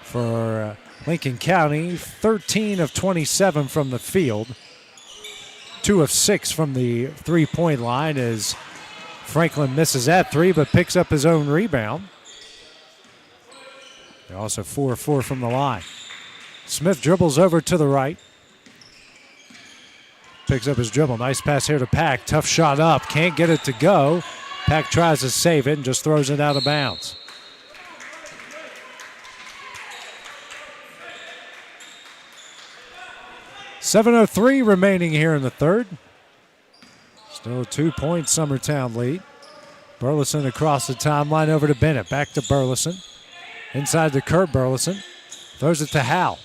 S7: For Lincoln County, 13 of 27 from the field. 2 of 6 from the three-point line as Franklin misses that 3 but picks up his own rebound. They're also 4 of 4 from the line. Smith dribbles over to the right. Picks up his dribble. Nice pass here to Pack. Tough shot up. Can't get it to go. Pack tries to save it and just throws it out of bounds. .703 remaining here in the third. Still a 2-point Summertown lead. Burleson across the timeline over to Bennett. Back to Burleson. Inside to Kurt Burleson. Throws it to Howell.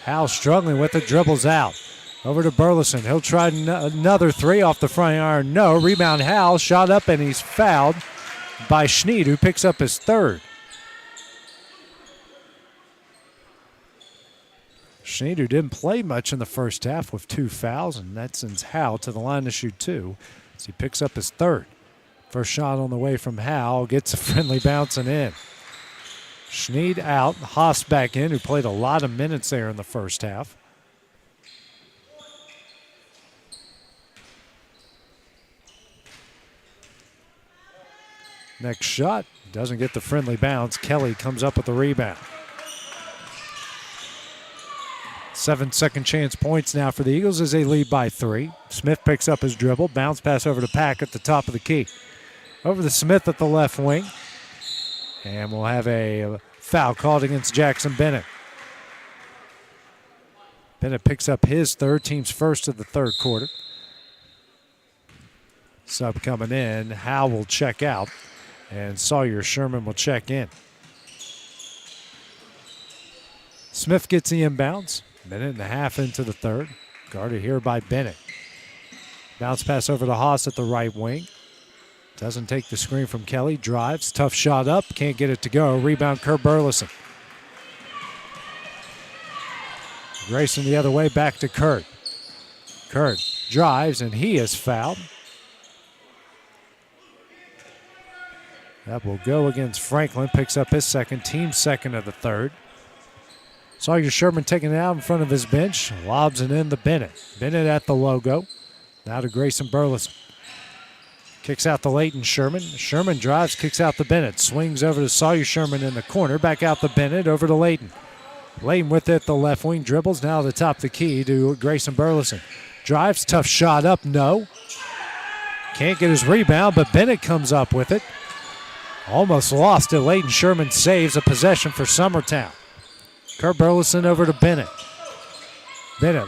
S7: Howell struggling with it. Dribbles out. Over to Burleson. He'll try another 3 off the front iron. No. Rebound Howell. Shot up and he's fouled by Schneid, who picks up his 3rd. Schneid, who didn't play much in the first half with 2 fouls, and that sends Howell to the line to shoot 2 as he picks up his 3rd. First shot on the way from Howell. Gets a friendly bouncing in. Schneid out. Haas back in, who played a lot of minutes there in the first half. Next shot, doesn't get the friendly bounce. Kelly comes up with the rebound. 7 second chance points now for the Eagles as they lead by 3. Smith picks up his dribble. Bounce pass over to Pack at the top of the key. Over to Smith at the left wing. And we'll have a foul called against Jackson Bennett. Bennett picks up his 3rd, team's first of the 3rd quarter. Sub coming in. Howe will check out. And Sawyer Sherman will check in. Smith gets the inbounds. Minute and a half into the 3rd. Guarded here by Bennett. Bounce pass over to Haas at the right wing. Doesn't take the screen from Kelly. Drives. Tough shot up. Can't get it to go. Rebound Kurt Burleson. Grayson the other way, back to Kurt. Kurt drives, and he is fouled. That will go against Franklin. Picks up his second, team second of the third. Sawyer Sherman taking it out in front of his bench. Lobs it in to Bennett. Bennett at the logo. Now to Grayson Burleson. Kicks out to Leighton Sherman. Sherman drives, kicks out to Bennett. Swings over to Sawyer Sherman in the corner. Back out to Bennett, over to Leighton. Leighton with it, the left wing. Dribbles now to the top of the key to Grayson Burleson. Drives, tough shot up, no. Can't get his rebound, but Bennett comes up with it. Almost lost it. Leighton Sherman saves a possession for Summertown. Kurt Burleson over to Bennett. Bennett.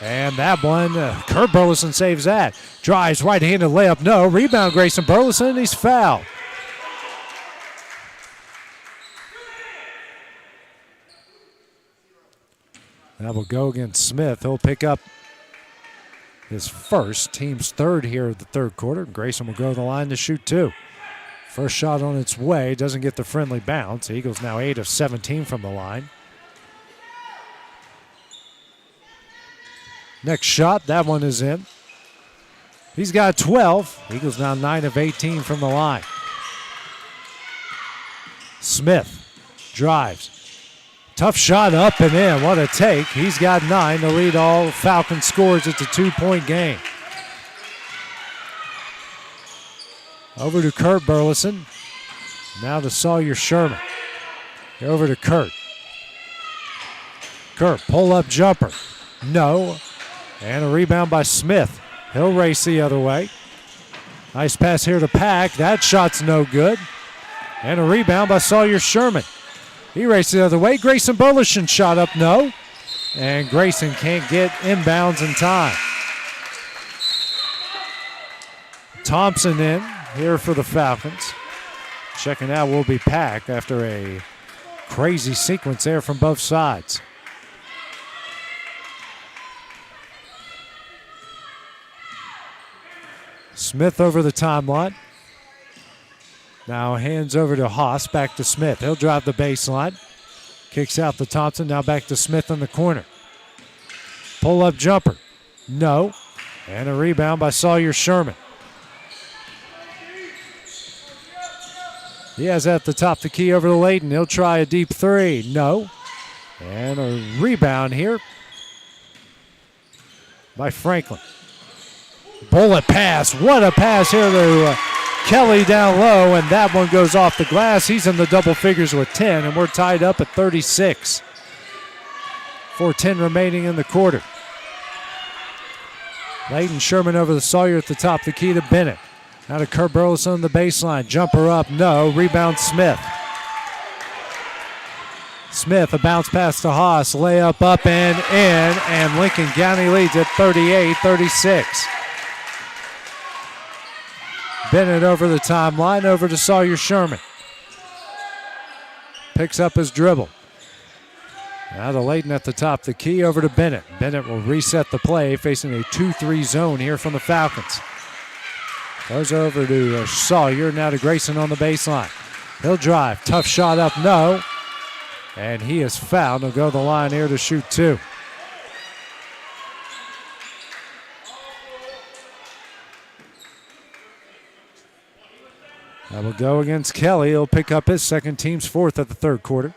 S7: And that one, Kurt Burleson saves that. Drives, right-handed layup, no. Rebound, Grayson Burleson, he's fouled. That will go against Smith. He'll pick up his first, team's third here of the third quarter. Grayson will go to the line to shoot two. First shot on its way, doesn't get the friendly bounce. Eagles now 8 of 17 from the line. Next shot, that one is in. He's got 12. Eagles now 9 of 18 from the line. Smith drives. Tough shot up and in. What a take. He's got 9 to lead all Falcon scores. It's a 2-point game. Over to Kurt Burleson. Now to Sawyer Sherman. Over to Kurt. Kurt, pull-up jumper. No. And a rebound by Smith. He'll race the other way. Nice pass here to Pack. That shot's no good. And a rebound by Sawyer Sherman. He raced the other way. Grayson Burleson shot up, no. And Grayson can't get inbounds in time. Thompson in here for the Falcons. Checking out will be Pack after a crazy sequence there from both sides. Smith over the timeline. Now hands over to Haas, back to Smith. He'll drive the baseline. Kicks out to Thompson, now back to Smith in the corner. Pull-up jumper. No. And a rebound by Sawyer Sherman. He has at the top the key over to Leighton. He'll try a deep three. No. And a rebound here by Franklin. Bullet pass. What a pass here to Kelly down low, and that one goes off the glass. He's in the double figures with 10, and we're tied up at 36. 4:10 remaining in the quarter. Leighton Sherman over the Sawyer at the top, the key to Bennett. Now to Kurt Burleson on the baseline. Jumper up, no. Rebound Smith. Smith, a bounce pass to Haas. Layup up and in, and Lincoln County leads at 38-36. Bennett over the timeline, over to Sawyer Sherman. Picks up his dribble. Now to Leighton at the top, the key over to Bennett. Bennett will reset the play, facing a 2-3 zone here from the Falcons. Goes over to Sawyer, now to Grayson on the baseline. He'll drive, tough shot up, no. And he is fouled. He'll go to the line here to shoot two. That will go against Kelly. He'll pick up his second, team's fourth at the third quarter.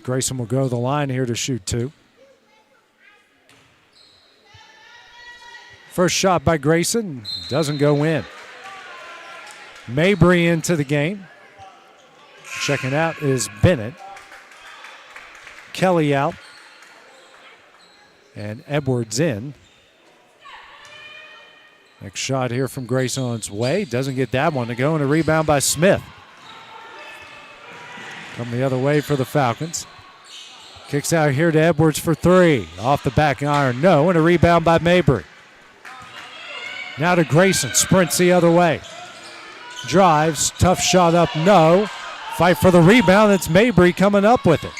S7: Grayson will go to the line here to shoot two. First shot by Grayson doesn't go in. Mabry into the game. Checking out is Bennett. Kelly out. And Edwards in. Next shot here from Grayson on its way. Doesn't get that one to go, and a rebound by Smith. Come the other way for the Falcons. Kicks out here to Edwards for three. Off the back iron, no, and a rebound by Mabry. Now to Grayson, sprints the other way. Drives, tough shot up, no. Fight for the rebound, it's Mabry coming up with it.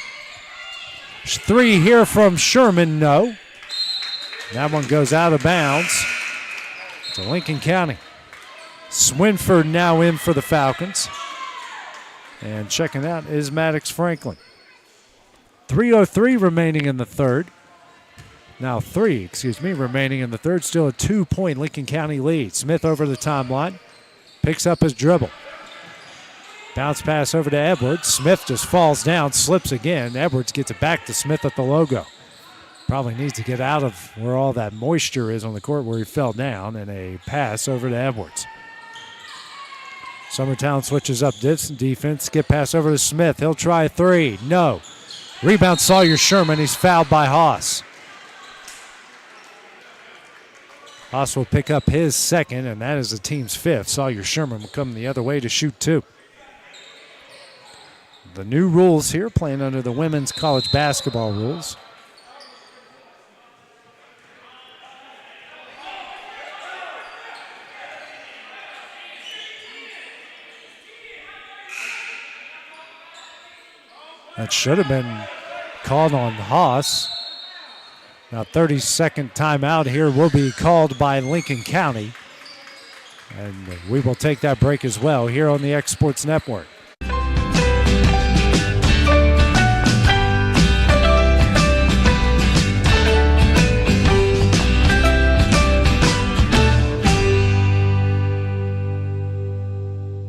S7: Three here from Sherman, no. That one goes out of bounds to Lincoln County. Swinford now in for the Falcons. And checking out is Maddox Franklin. 3:03 remaining in the third. Now remaining in the third. Still a 2-point Lincoln County lead. Smith over the timeline. Picks up his dribble. Bounce pass over to Edwards. Smith just falls down, slips again. Edwards gets it back to Smith at the logo. Probably needs to get out of where all that moisture is on the court where he fell down, and a pass over to Edwards. Summertown switches up defense. Skip pass over to Smith. He'll try a three. No. Rebound Sawyer Sherman. He's fouled by Haas. Haas will pick up his second, and that is the team's fifth. Sawyer Sherman will come the other way to shoot two. The new rules here, playing under the women's college basketball rules. That should have been called on Haas. Now 30-second timeout here will be called by Lincoln County. And we will take that break as well here on the X Sports Network.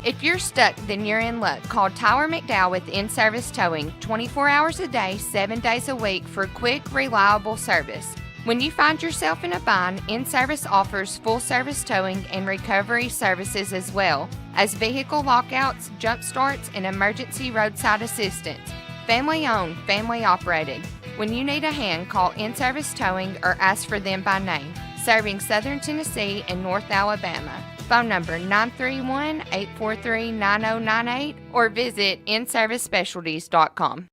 S21: If you're stuck, then you're in luck. Call Tyler McDowell with In-Service Towing, 24 hours a day, 7 days a week for quick, reliable service. When you find yourself in a bind, In-Service offers full-service towing and recovery services as well as vehicle lockouts, jump starts, and emergency roadside assistance. Family-owned, family-operated. When you need a hand, call In-Service Towing or ask for them by name. Serving Southern Tennessee and North Alabama. Phone number 931-843-9098 or visit inservicespecialties.com.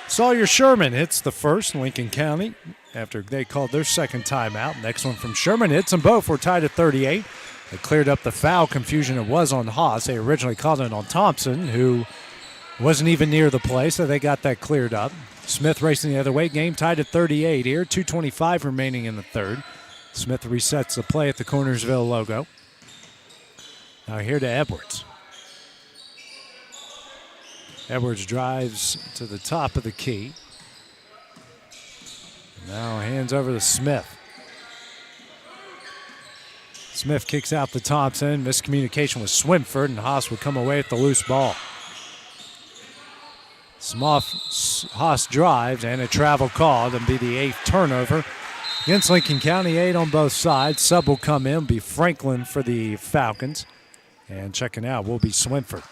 S7: Sawyer Sherman hits the first, Lincoln County, after they called their second timeout. Next one from Sherman hits them both. We're tied at 38. They cleared up the foul confusion it was on Haas. They originally called it on Thompson, who wasn't even near the play, so they got that cleared up. Smith racing the other way. Game tied at 38 here. 2:25 remaining in the third. Smith resets the play at the Cornersville logo. Now here to Edwards. Edwards drives to the top of the key. Now hands over to Smith. Smith kicks out to Thompson. Miscommunication with Swinford, and Haas would come away with the loose ball. Haas drives, and a travel call. That'll be the 8th turnover against Lincoln County. 8 on both sides. Sub will come in, be Franklin for the Falcons. And checking out will be Swinford.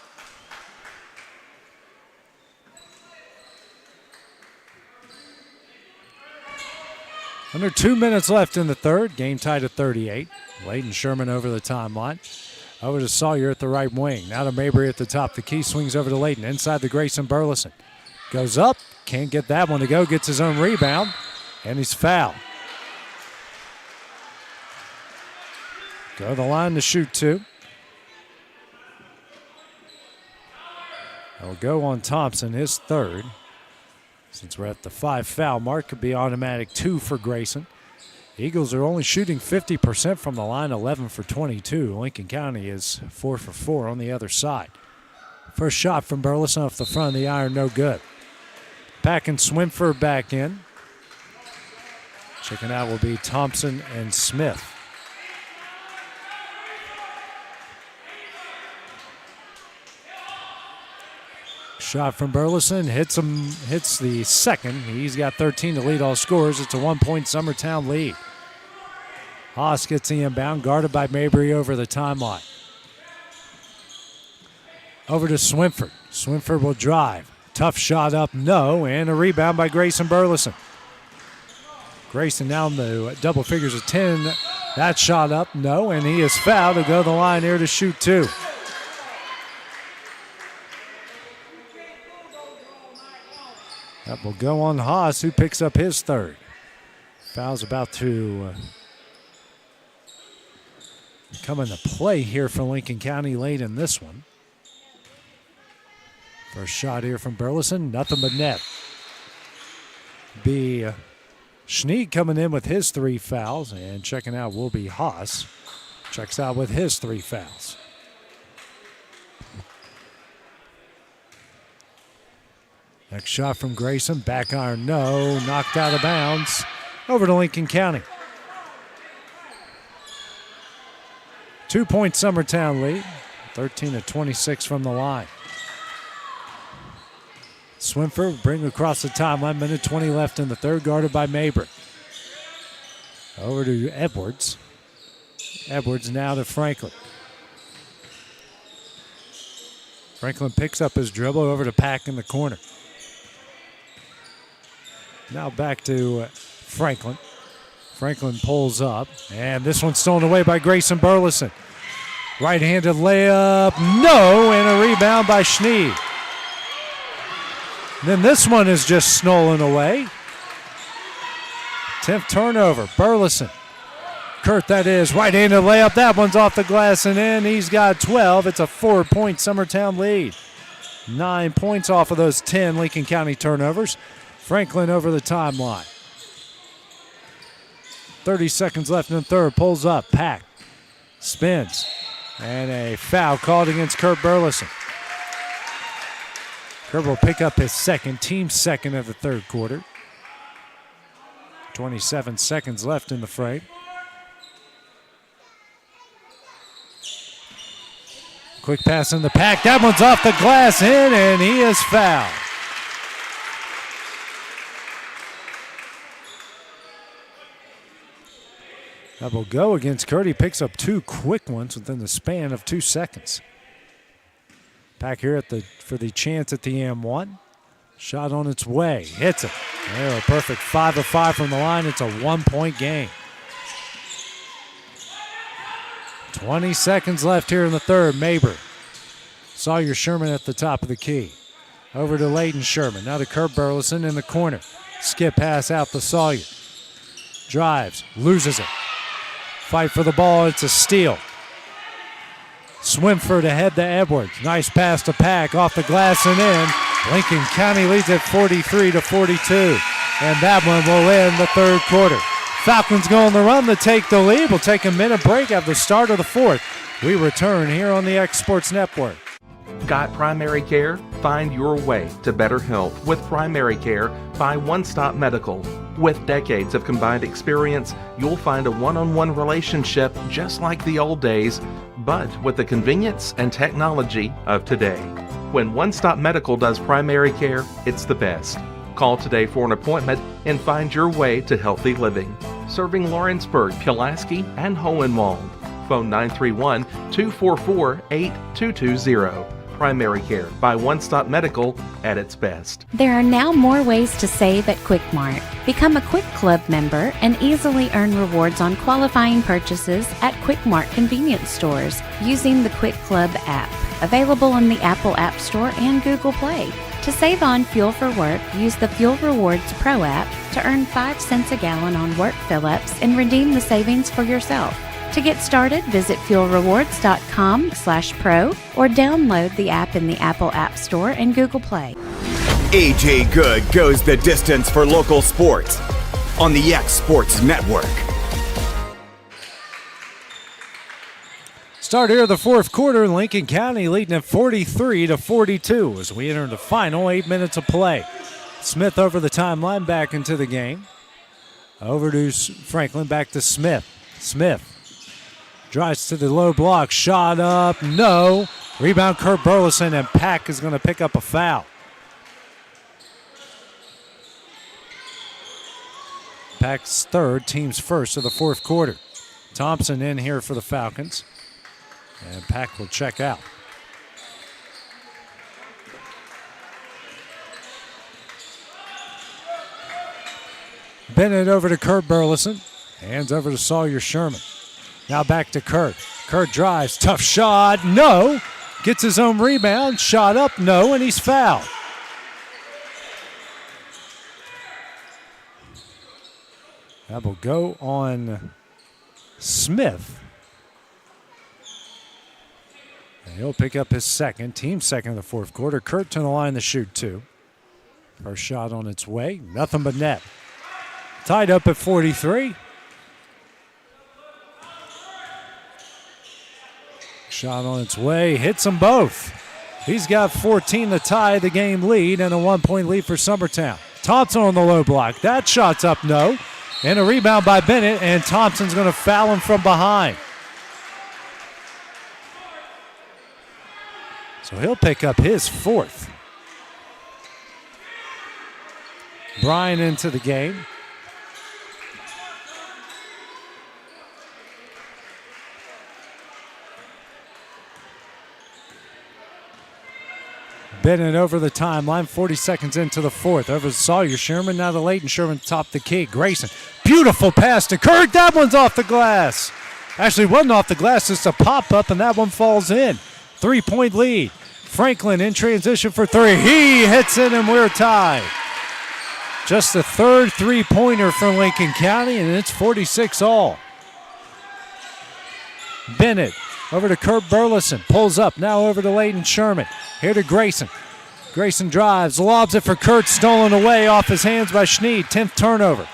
S7: Under 2 minutes left in the third. Game tied at 38. Layden Sherman over the timeline. Over to Sawyer at the right wing. Now to Mabry at the top. The key swings over to Layden. Inside the Grayson Burleson. Goes up. Can't get that one to go. Gets his own rebound. And he's fouled. Go to the line to shoot two. It'll go on Thompson, his third. Since we're at the 5 foul mark, could be automatic 2 for Grayson. Eagles are only shooting 50% from the line, 11 for 22. Lincoln County is 4 for 4 on the other side. First shot from Burleson off the front of the iron, no good. Packing Swinford back in. Checking out will be Thompson and Smith. Shot from Burleson, hits the second. He's got 13 to lead all scorers. It's a 1-point Summertown lead. Haas gets the inbound, guarded by Mabry over the timeline. Over to Swinford. Swinford will drive. Tough shot up, no, and a rebound by Grayson Burleson. Grayson now in the double figures of 10. That shot up, no, and he is fouled to go to the line here to shoot two. That will go on Haas, who picks up his third. Foul's about to come into play here for Lincoln County late in this one. First shot here from Burleson, nothing but net. Be Schneid coming in with his 3 fouls, and checking out will be Haas. Checks out with his 3 fouls. Next shot from Grayson. Back iron, no. Knocked out of bounds. Over to Lincoln County. 2-point Summertown lead. 13-26 from the line. Swinford bring across the timeline. Minute 20 left in the third, guarded by Mabry. Over to Edwards. Edwards now to Franklin. Franklin picks up his dribble over to Pack in the corner. Now back to Franklin. Franklin pulls up, and this one's stolen away by Grayson Burleson. Right-handed layup, no, and a rebound by Schneed. Then this one is just stolen away. 10th turnover, Burleson. Kurt, that is, right-handed layup. That one's off the glass and in. He's got 12. It's a 4-point Summertown lead. 9 points off of those 10 Lincoln County turnovers. Franklin over the timeline. 30 seconds left in the third. Pulls up. Pack. Spins. And a foul called against Kurt Burleson. Kurt will pick up his second, team second of the third quarter. 27 seconds left in the frame. Quick pass in the Pack. That one's off the glass in, and he is fouled. That will go against Kurt. He picks up 2 quick ones within the span of 2 seconds. Pack here for the chance at the M1. Shot on its way. Hits it. There, a perfect 5 of 5 from the line. It's a 1-point game. 20 seconds left here in the third. Mabry. Sawyer Sherman at the top of the key. Over to Layton Sherman. Now to Kurt Burleson in the corner. Skip pass out to Sawyer. Drives. Loses it. Fight for the ball. It's a steal. Swinford ahead to Edwards. Nice pass to Pack. Off the glass and in. Lincoln County leads at 43-42. And that one will end the third quarter. Falcons go on the run to take the lead. We'll take a minute break at the start of the fourth. We return here on the X Sports Network.
S15: Got primary care? Find your way to better health with primary care by One Stop Medical. With decades of combined experience, you'll find a one-on-one relationship just like the old days, but with the convenience and technology of today. When One Stop Medical does primary care, it's the best. Call today for an appointment and find your way to healthy living. Serving Lawrenceburg, Pulaski, and Hohenwald. Phone 931-244-8220. Primary care by One Stop Medical at its best.
S2: There are now more ways to save at Quick Mart. Become a Quick Club member and easily earn rewards on qualifying purchases at Quick Mart convenience stores using the Quick Club app. Available on the Apple App Store and Google Play. To save on fuel for work, use the Fuel Rewards Pro app to earn 5 cents a gallon on work fill-ups and redeem the savings for yourself. To get started, visit fuelrewards.com/pro or download the app in the Apple App Store and Google Play.
S1: AJ Good goes the distance for local sports on the X Sports Network.
S7: Start here of the fourth quarter. Lincoln County leading at 43-42 as we enter the final 8 minutes of play. Smith over the timeline, back into the game. Over to Franklin, back to Smith. Smith drives to the low block, shot up, no. Rebound Kurt Burleson, and Pack is going to pick up a foul. Pack's third, team's first of the fourth quarter. Thompson in here for the Falcons. And Pack will check out. Bennett over to Kurt Burleson. Hands over to Sawyer Sherman. Now back to Kurt. Kurt drives, tough shot, no. Gets his own rebound, shot up, no, and he's fouled. That will go on Smith. And he'll pick up his second, team second in the fourth quarter. Kurt to the line to shoot 2. First shot on its way, nothing but net. Tied up at 43. Shot on its way, hits them both. He's got 14 to tie the game lead and a 1-point lead for Summertown. Thompson on the low block. That shot's up, no. And a rebound by Bennett, and Thompson's going to foul him from behind. So he'll pick up his 4th. Bryan into the game. Bennett over the timeline, 40 seconds into the 4th. Over to Sawyer Sherman, now to Leighton Sherman top the key. Grayson, beautiful pass to Kirk. That one's off the glass. Actually, wasn't off the glass, it's a pop-up, and that one falls in. 3-point lead. Franklin in transition for 3. He hits it, and we're tied. Just the 3rd three-pointer for Lincoln County, and it's 46 all. Bennett over to Kurt Burleson. Pulls up. Now over to Leighton Sherman. Here to Grayson. Grayson drives. Lobs it for Kurt. Stolen away off his hands by Schneed. 10th turnover.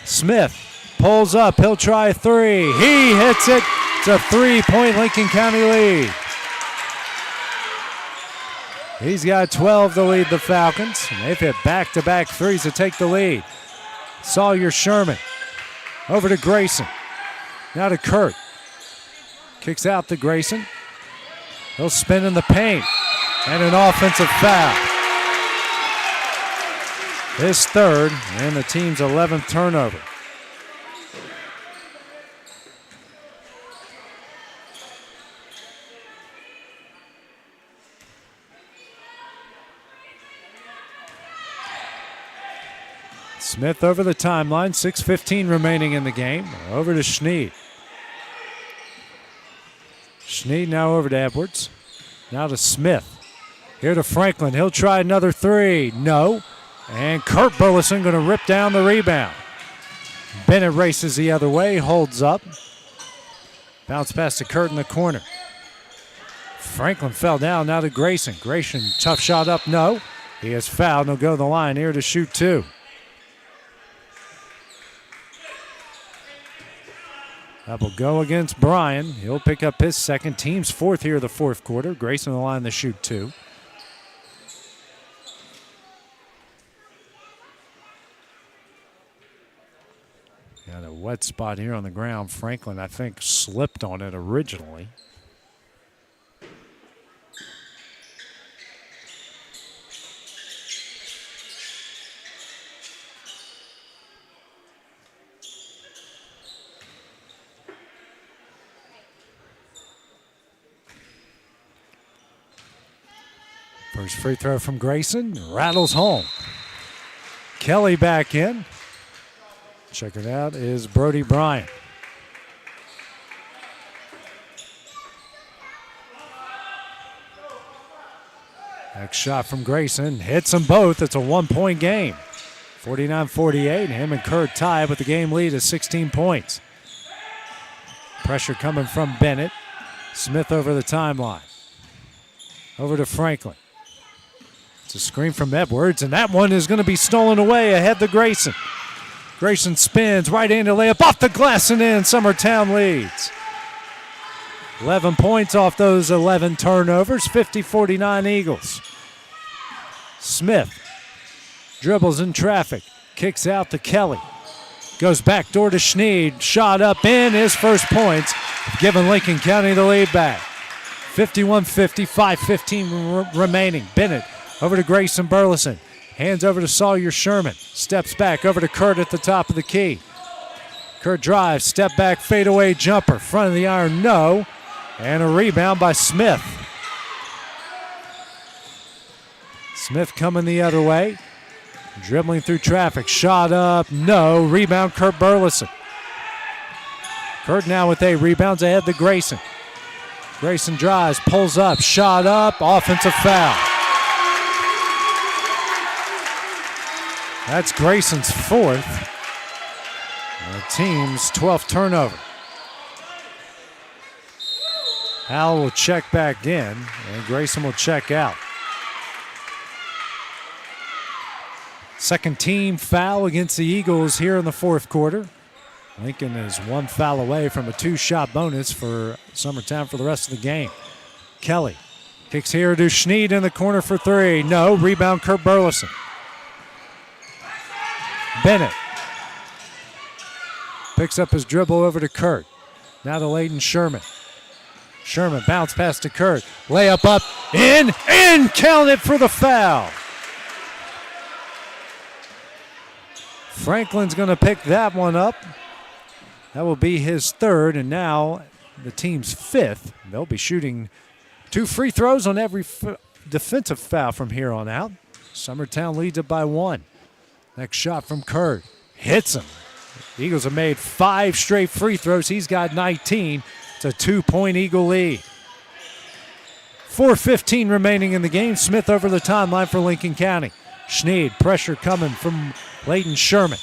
S7: Smith pulls up. He'll try a 3. He hits it. It's a 3-point Lincoln County lead. He's got 12 to lead the Falcons. And they've hit back-to-back threes to take the lead. Sawyer Sherman. Over to Grayson. Now to Kurt. Kicks out to Grayson. He'll spin in the paint. And an offensive foul. His 3rd and the team's 11th turnover. Smith over the timeline, 6:15 remaining in the game. Over to Schneed. Schneed now over to Edwards. Now to Smith. Here to Franklin. He'll try another 3. No. And Kurt Burleson going to rip down the rebound. Bennett races the other way, holds up. Bounce pass to Kurt in the corner. Franklin fell down, now to Grayson. Grayson, tough shot up, no. He is fouled, and he'll go to the line here to shoot 2. That will go against Bryan. He'll pick up his 2nd, team's 4th here the 4th quarter. Grayson on the line to shoot 2. Got a wet spot here on the ground. Franklin, I think, slipped on it originally. First free throw from Grayson, rattles home. Kelly back in. Check it out is Brody Bryan. Next shot from Grayson, hits them both. It's a 1-point game. 49-48, him and Kurt tied, but the game lead is 16 points. Pressure coming from Bennett. Smith over the timeline. Over to Franklin. It's a screen from Edwards, and that one is going to be stolen away ahead to Grayson. Grayson spins, right-handed layup off the glass and in. Summertown leads. 11 points off those 11 turnovers, 50-49 Eagles. Smith dribbles in traffic, kicks out to Kelly. Goes back door to Schneed, shot up in, his first points, giving Lincoln County the lead back. 51-50, 5:15 remaining. Bennett over to Grayson Burleson. Hands over to Sawyer Sherman. Steps back over to Kurt at the top of the key. Kurt drives, step back, fadeaway jumper. Front of the iron, no. And a rebound by Smith. Smith coming the other way. Dribbling through traffic. Shot up, no. Rebound, Kurt Burleson. Kurt now with 8 rebounds ahead to Grayson. Grayson drives, pulls up, shot up, offensive foul. That's Grayson's 4th. The team's 12th turnover. Howell will check back in, and Grayson will check out. Second team foul against the Eagles here in the 4th quarter. Lincoln is 1 foul away from a 2-shot bonus for Summertown for the rest of the game. Kelly kicks here to Schneed in the corner for three. No. Rebound, Kurt Burleson. Bennett picks up his dribble over to Kurt. Now to Layden Sherman. Sherman bounce pass to Kurt. Layup up, in, count it for the foul. Franklin's going to pick that one up. That will be his third, and now the team's fifth. They'll be shooting 2 free throws on every defensive foul from here on out. Summertown leads it by 1. Next shot from Kurt. Hits him. The Eagles have made 5 straight free throws. He's got 19. It's a 2-point Eagle lead. 4:15 remaining in the game. Smith over the timeline for Lincoln County. Schneed, pressure coming from Layden Sherman.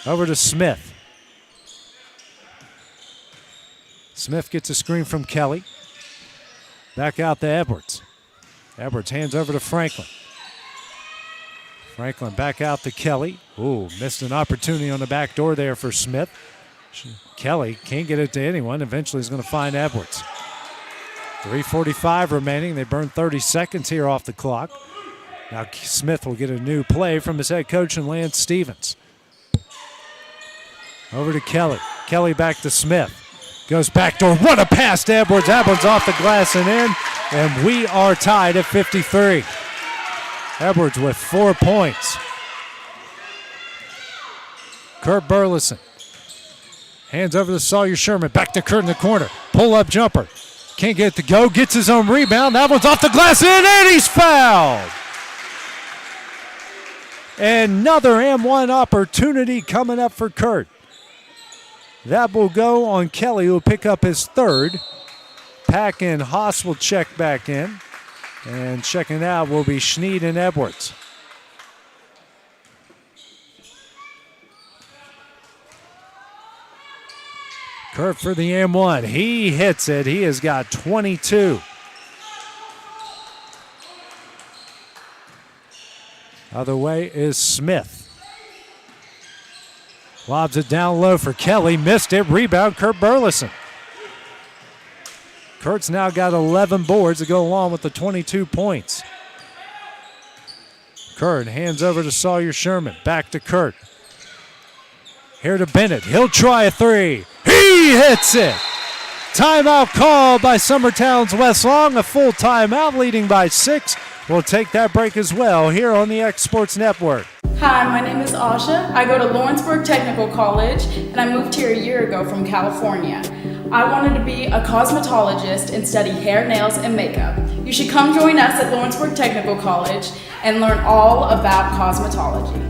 S7: Over to Smith. Smith gets a screen from Kelly. Back out to Edwards. Edwards hands over to Franklin. Franklin back out to Kelly. Ooh, missed an opportunity on the back door there for Smith. Kelly can't get it to anyone. Eventually he's going to find Edwards. 3:45 remaining. They burn 30 seconds here off the clock. Now Smith will get a new play from his head coach and Lance Stevens. Over to Kelly. Kelly back to Smith. Goes back door. What a pass to Edwards. Edwards off the glass and in. And we are tied at 53. Edwards with 4 points. Kurt Burleson. Hands over to Sawyer Sherman. Back to Kurt in the corner. Pull-up jumper. Can't get it to go. Gets his own rebound. That one's off the glass and he's fouled. Another M1 opportunity coming up for Kurt. That will go on Kelly, who will pick up his third. Pack and Haas will check back in. And checking out will be Schneed and Edwards. Kurt for the M1. He hits it. He has got 22. Other way is Smith. Lobs it down low for Kelly. Missed it. Rebound, Kurt Burleson. Kurt's now got 11 boards to go along with the 22 points. Kurt hands over to Sawyer Sherman. Back to Kurt. Here to Bennett. He'll try a three. He hits it. Timeout called by Summertown's Wes Long. A full timeout leading by 6. We'll take that break as well here on the X Sports Network.
S12: Hi, my name is Asha. I go to Lawrenceburg Technical College, and I moved here a year ago from California. I wanted to be a cosmetologist and study hair, nails, and makeup. You should come join us at Lawrenceburg Technical College and learn all about cosmetology.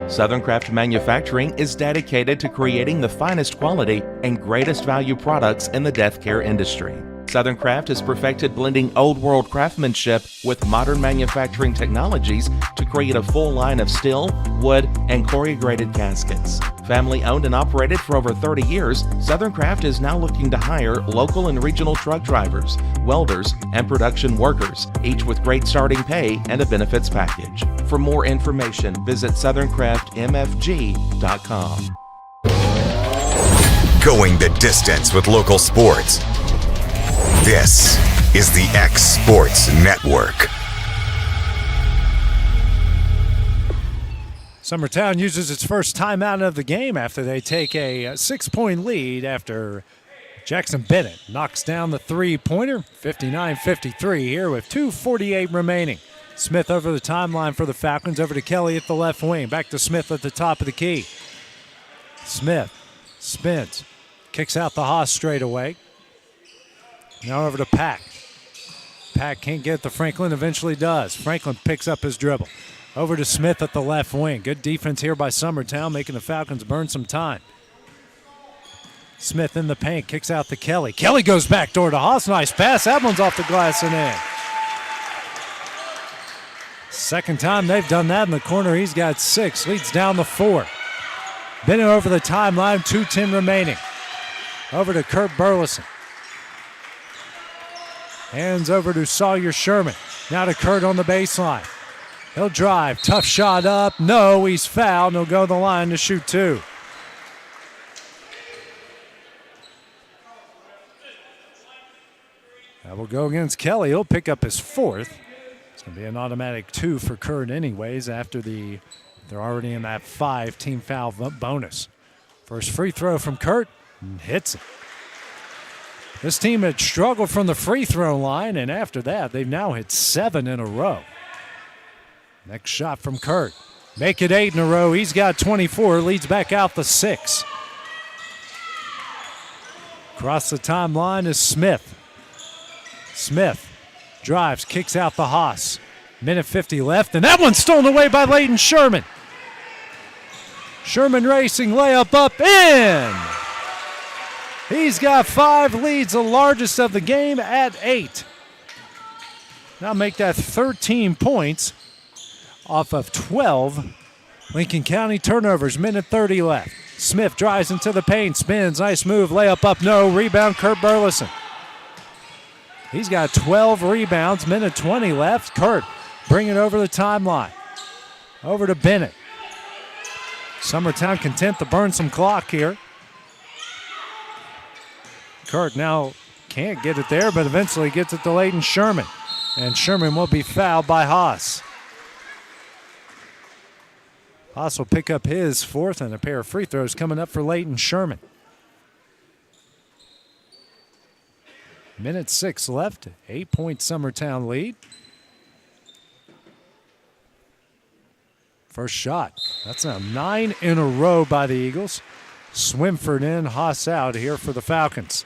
S15: Southern Craft Manufacturing is dedicated to creating the finest quality and greatest value products in the death care industry. Southern Craft has perfected blending old world craftsmanship with modern manufacturing technologies to create a full line of steel, wood, and corrugated caskets. Family owned and operated for over 30 years, Southern Craft is now looking to hire local and regional truck drivers, welders, and production workers, each with great starting pay and a benefits package. For more information, visit SouthernCraftMFG.com.
S1: Going the distance with local sports. This is the X Sports Network.
S7: Summertown uses its first timeout of the game after they take a 6-point lead after Jackson Bennett knocks down the three-pointer. 59-53 here with 2:48 remaining. Smith over the timeline for the Falcons. Over to Kelly at the left wing. Back to Smith at the top of the key. Smith spins. Kicks out the Haas straight away. Now over to Pack. Pack can't get to Franklin, eventually does. Franklin picks up his dribble. Over to Smith at the left wing. Good defense here by Summertown, making the Falcons burn some time. Smith in the paint, kicks out to Kelly. Kelly goes back door to Haas. Nice pass. That one's off the glass and in. Second time they've done that in the corner. He's got 6. Leads down to 4. Bennett over the timeline. 2:10 remaining. Over to Kurt Burleson. Hands over to Sawyer Sherman. Now to Kurt on the baseline. He'll drive. Tough shot up. No, he's fouled. He'll go to the line to shoot 2. That will go against Kelly. He'll pick up his 4th. It's going to be an automatic 2 for Kurt anyways after they're already in that 5 team foul bonus. First free throw from Kurt and hits it. This team had struggled from the free throw line, and after that, they've now hit 7 in a row. Next shot from Kurt. Make it 8 in a row. He's got 24, leads back out the 6. Across the timeline is Smith. Smith drives, kicks out the Haas. Minute 50 left, and that one's stolen away by Leighton Sherman. Sherman racing, layup up, in! He's got 5, leads the largest of the game at 8. Now make that 13 points off of 12 Lincoln County turnovers. Minute 30 left. Smith drives into the paint, spins, nice move, layup up, no, rebound, Kurt Burleson. He's got 12 rebounds, minute 20 left. Kurt bringing it over the timeline. Over to Bennett. Summertown content to burn some clock here. Kurt now can't get it there, but eventually gets it to Leighton Sherman. And Sherman will be fouled by Haas. Haas will pick up his 4th, and a pair of free throws coming up for Leighton Sherman. Minute 6 left, 8-point Summertown lead. First shot, that's now 9 in a row by the Eagles. Swinford in, Haas out here for the Falcons.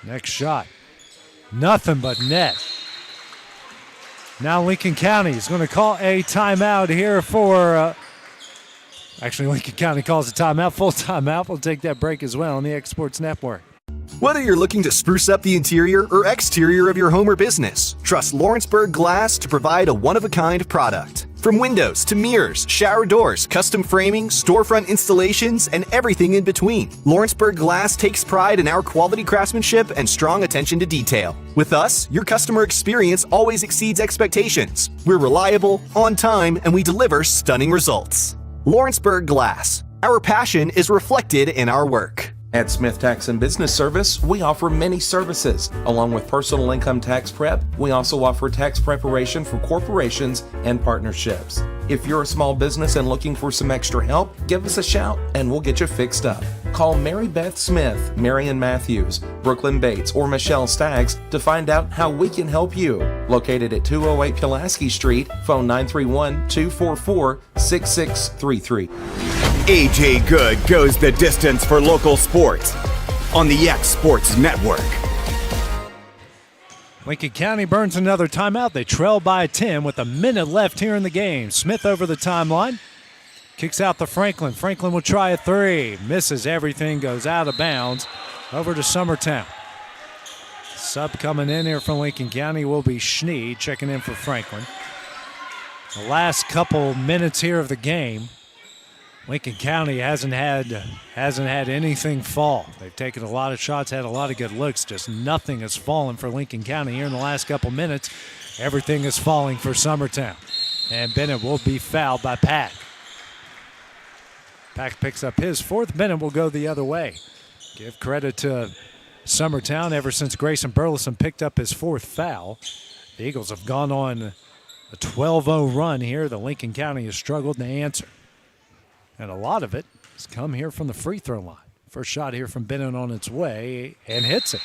S7: Next shot, nothing but net. Now Lincoln County is going to call a timeout here for... Actually, Lincoln County calls a timeout, full timeout. We'll take that break as well on the X Sports Network.
S3: Whether you're looking to spruce up the interior or exterior of your home or business, trust Lawrenceburg Glass to provide a one-of-a-kind product. From windows to mirrors, shower doors, custom framing, storefront installations, and everything in between, Lawrenceburg Glass takes pride in our quality craftsmanship and strong attention to detail. With us, your customer experience always exceeds expectations. We're reliable, on time, and we deliver stunning results. Lawrenceburg Glass. Our passion is reflected in our work.
S15: At Smith Tax and Business Service, we offer many services. Along with personal income tax prep, we also offer tax preparation for corporations and partnerships. If you're a small business and looking for some extra help, give us a shout and we'll get you fixed up. Call Mary Beth Smith, Marion Matthews, Brooklyn Bates, or Michelle Staggs to find out how we can help you. Located at 208 Pulaski Street, phone 931-244-6633.
S1: AJ Good goes the distance for local sports on the X Sports Network.
S7: Lincoln County burns another timeout. They trail by 10 with a minute left here in the game. Smith over the timeline. Kicks out to Franklin. Franklin will try a 3. Misses everything, goes out of bounds. Over to Summertown. Sub coming in here from Lincoln County will be Schnee checking in for Franklin. The last couple minutes here of the game, Lincoln County hasn't had anything fall. They've taken a lot of shots, had a lot of good looks. Just nothing has fallen for Lincoln County here in the last couple minutes. Everything is falling for Summertown. And Bennett will be fouled by Pack. Pack picks up his 4th. Bennett will go the other way. Give credit to Summertown. Ever since Grayson Burleson picked up his 4th foul, the Eagles have gone on a 12-0 run here. The Lincoln County has struggled to answer. And a lot of it has come here from the free throw line. First shot here from Bennett on its way and hits it.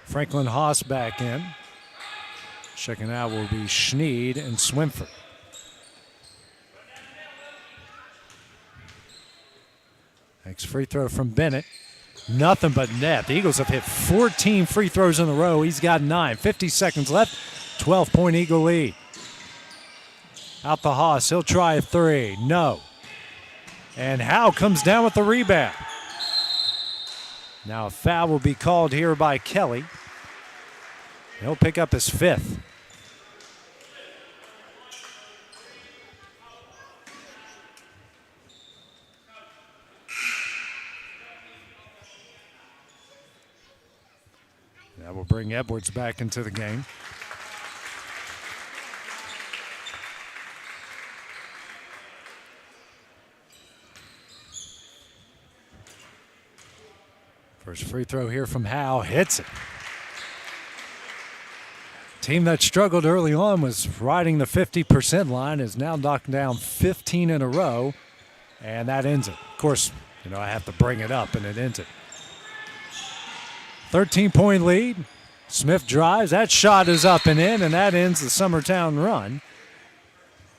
S7: Franklin Haas back in. Checking out will be Schneed and Swinford. Next free throw from Bennett. Nothing but net. The Eagles have hit 14 free throws in a row. He's got 9. 50 seconds left. 12-point Eagle lead. Out the Haas, he'll try a 3. No. And Howe comes down with the rebound. Now a foul will be called here by Kelly. He'll pick up his 5th. That will bring Edwards back into the game. First free throw here from Howe. Hits it. Team that struggled early on was riding the 50% line, is now knocked down 15 in a row, and that ends it. Of course, I have to bring it up, and it ends it. 13-point lead. Smith drives. That shot is up and in, and that ends the Summertown run.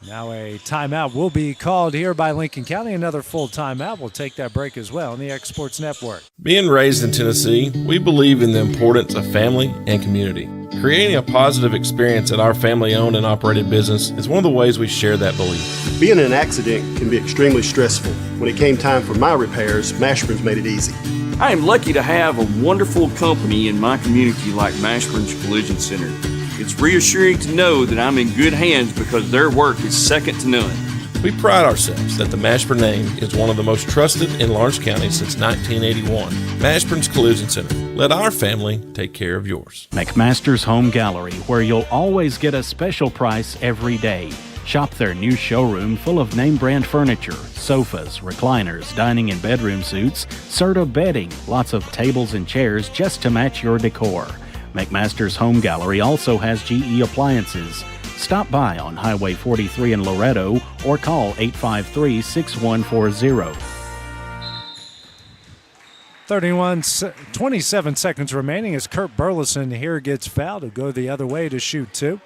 S7: Now a timeout will be called here by Lincoln County. Another full timeout. We'll take that break as well on the X Sports Network.
S5: Being raised in Tennessee, we believe in the importance of family and community. Creating a positive experience at our family-owned and operated business is one of the ways we share that belief.
S22: Being in an accident can be extremely stressful. When it came time for my repairs, Mashburn's made it easy.
S23: I am lucky to have a wonderful company in my community like Mashburn's Collision Center. It's reassuring to know that I'm in good hands because their work is second to none.
S5: We pride ourselves that the Mashburn name is one of the most trusted in Lawrence County since 1981. Mashburn's Collision Center. Let our family take care of yours.
S24: McMaster's Home Gallery, where you'll always get a special price every day. Shop their new showroom full of name brand furniture, sofas, recliners, dining and bedroom suites, Serta bedding, lots of tables and chairs just to match your decor. McMaster's Home Gallery also has GE appliances. Stop by on Highway 43 in Loretto or call 853-6140.
S7: 27 seconds remaining as Kurt Burleson here gets fouled. He'll go the other way to shoot two.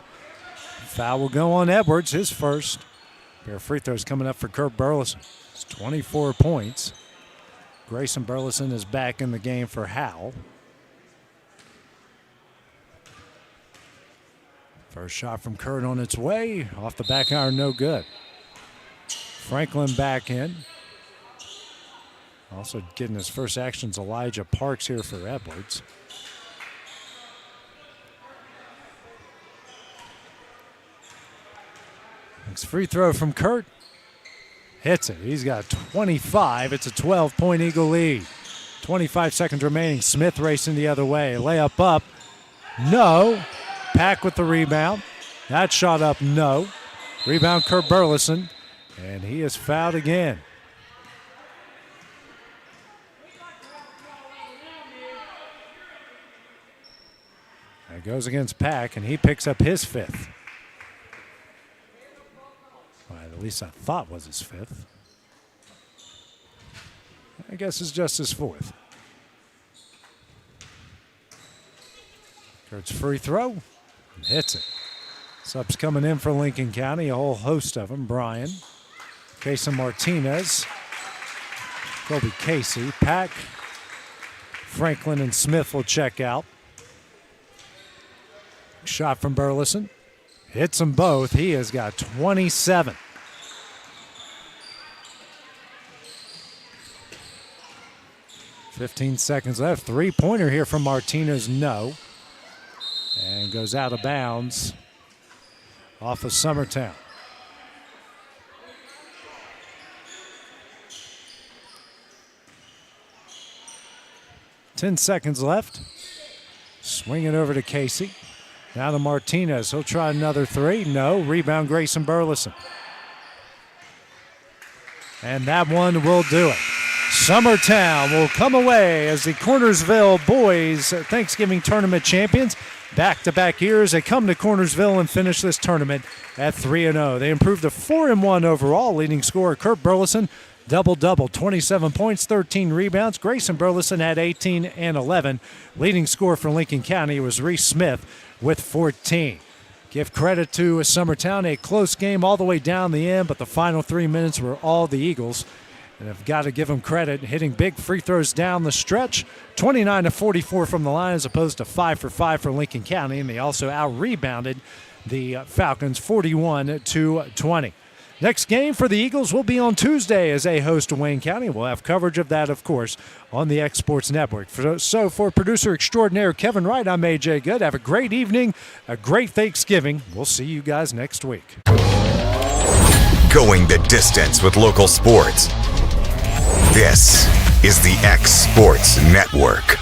S7: Foul will go on Edwards, his first. Pair of free throws coming up for Kurt Burleson. It's 24 points. Grayson Burleson is back in the game for Howell. First shot from Kurt on its way. Off the back iron, no good. Franklin back in. Also getting his first actions, Elijah Parks here for Edwards. Next free throw from Kurt. Hits it. He's got 25. It's a 12-point Eagle lead. 25 seconds remaining. Smith racing the other way. Layup up. No. Pack with the rebound. That shot up, no. Rebound, Kurt Burleson. And he is fouled again. That goes against Pack, and he picks up his fifth. Well, at least I thought was his fifth. I guess it's just his fourth. Kurt's free throw. Hits it. Subs coming in for Lincoln County, a whole host of them. Brian, Casey Martinez, Kobe Casey, Pack, Franklin, and Smith will check out. Shot from Burleson. Hits them both. He has got 27. .15 seconds left. Three-pointer here from Martinez, no. And goes out of bounds off of Summertown. .10 seconds left. Swing it over to Casey. Now to Martinez. He'll try another three. No. Rebound Grayson Burleson. And that one will do it. Summertown will come away as the Cornersville boys Thanksgiving tournament champions. Back-to-back years, they come to Cornersville and finish this tournament at 3-0. They improved to 4-1 overall. Leading scorer Kurt Burleson, double-double, 27 points, 13 rebounds. Grayson Burleson had 18 and 11. Leading scorer for Lincoln County was Reese Smith with 14. Give credit to Summertown, a close game all the way down the end, but the final 3 minutes were all the Eagles. And I've got to give them credit, hitting big free throws down the stretch. 29-44 from the line as opposed to 5 for 5 for Lincoln County. And they also out-rebounded the Falcons 41-20. Next game for the Eagles will be on Tuesday as they host Wayne County. We'll have coverage of that, of course, on the X Sports Network. So for producer extraordinaire Kevin Wright, I'm A.J. Good. Have a great evening, a great Thanksgiving. We'll see you guys next week.
S1: Going the distance with local sports. This is the X Sports Network.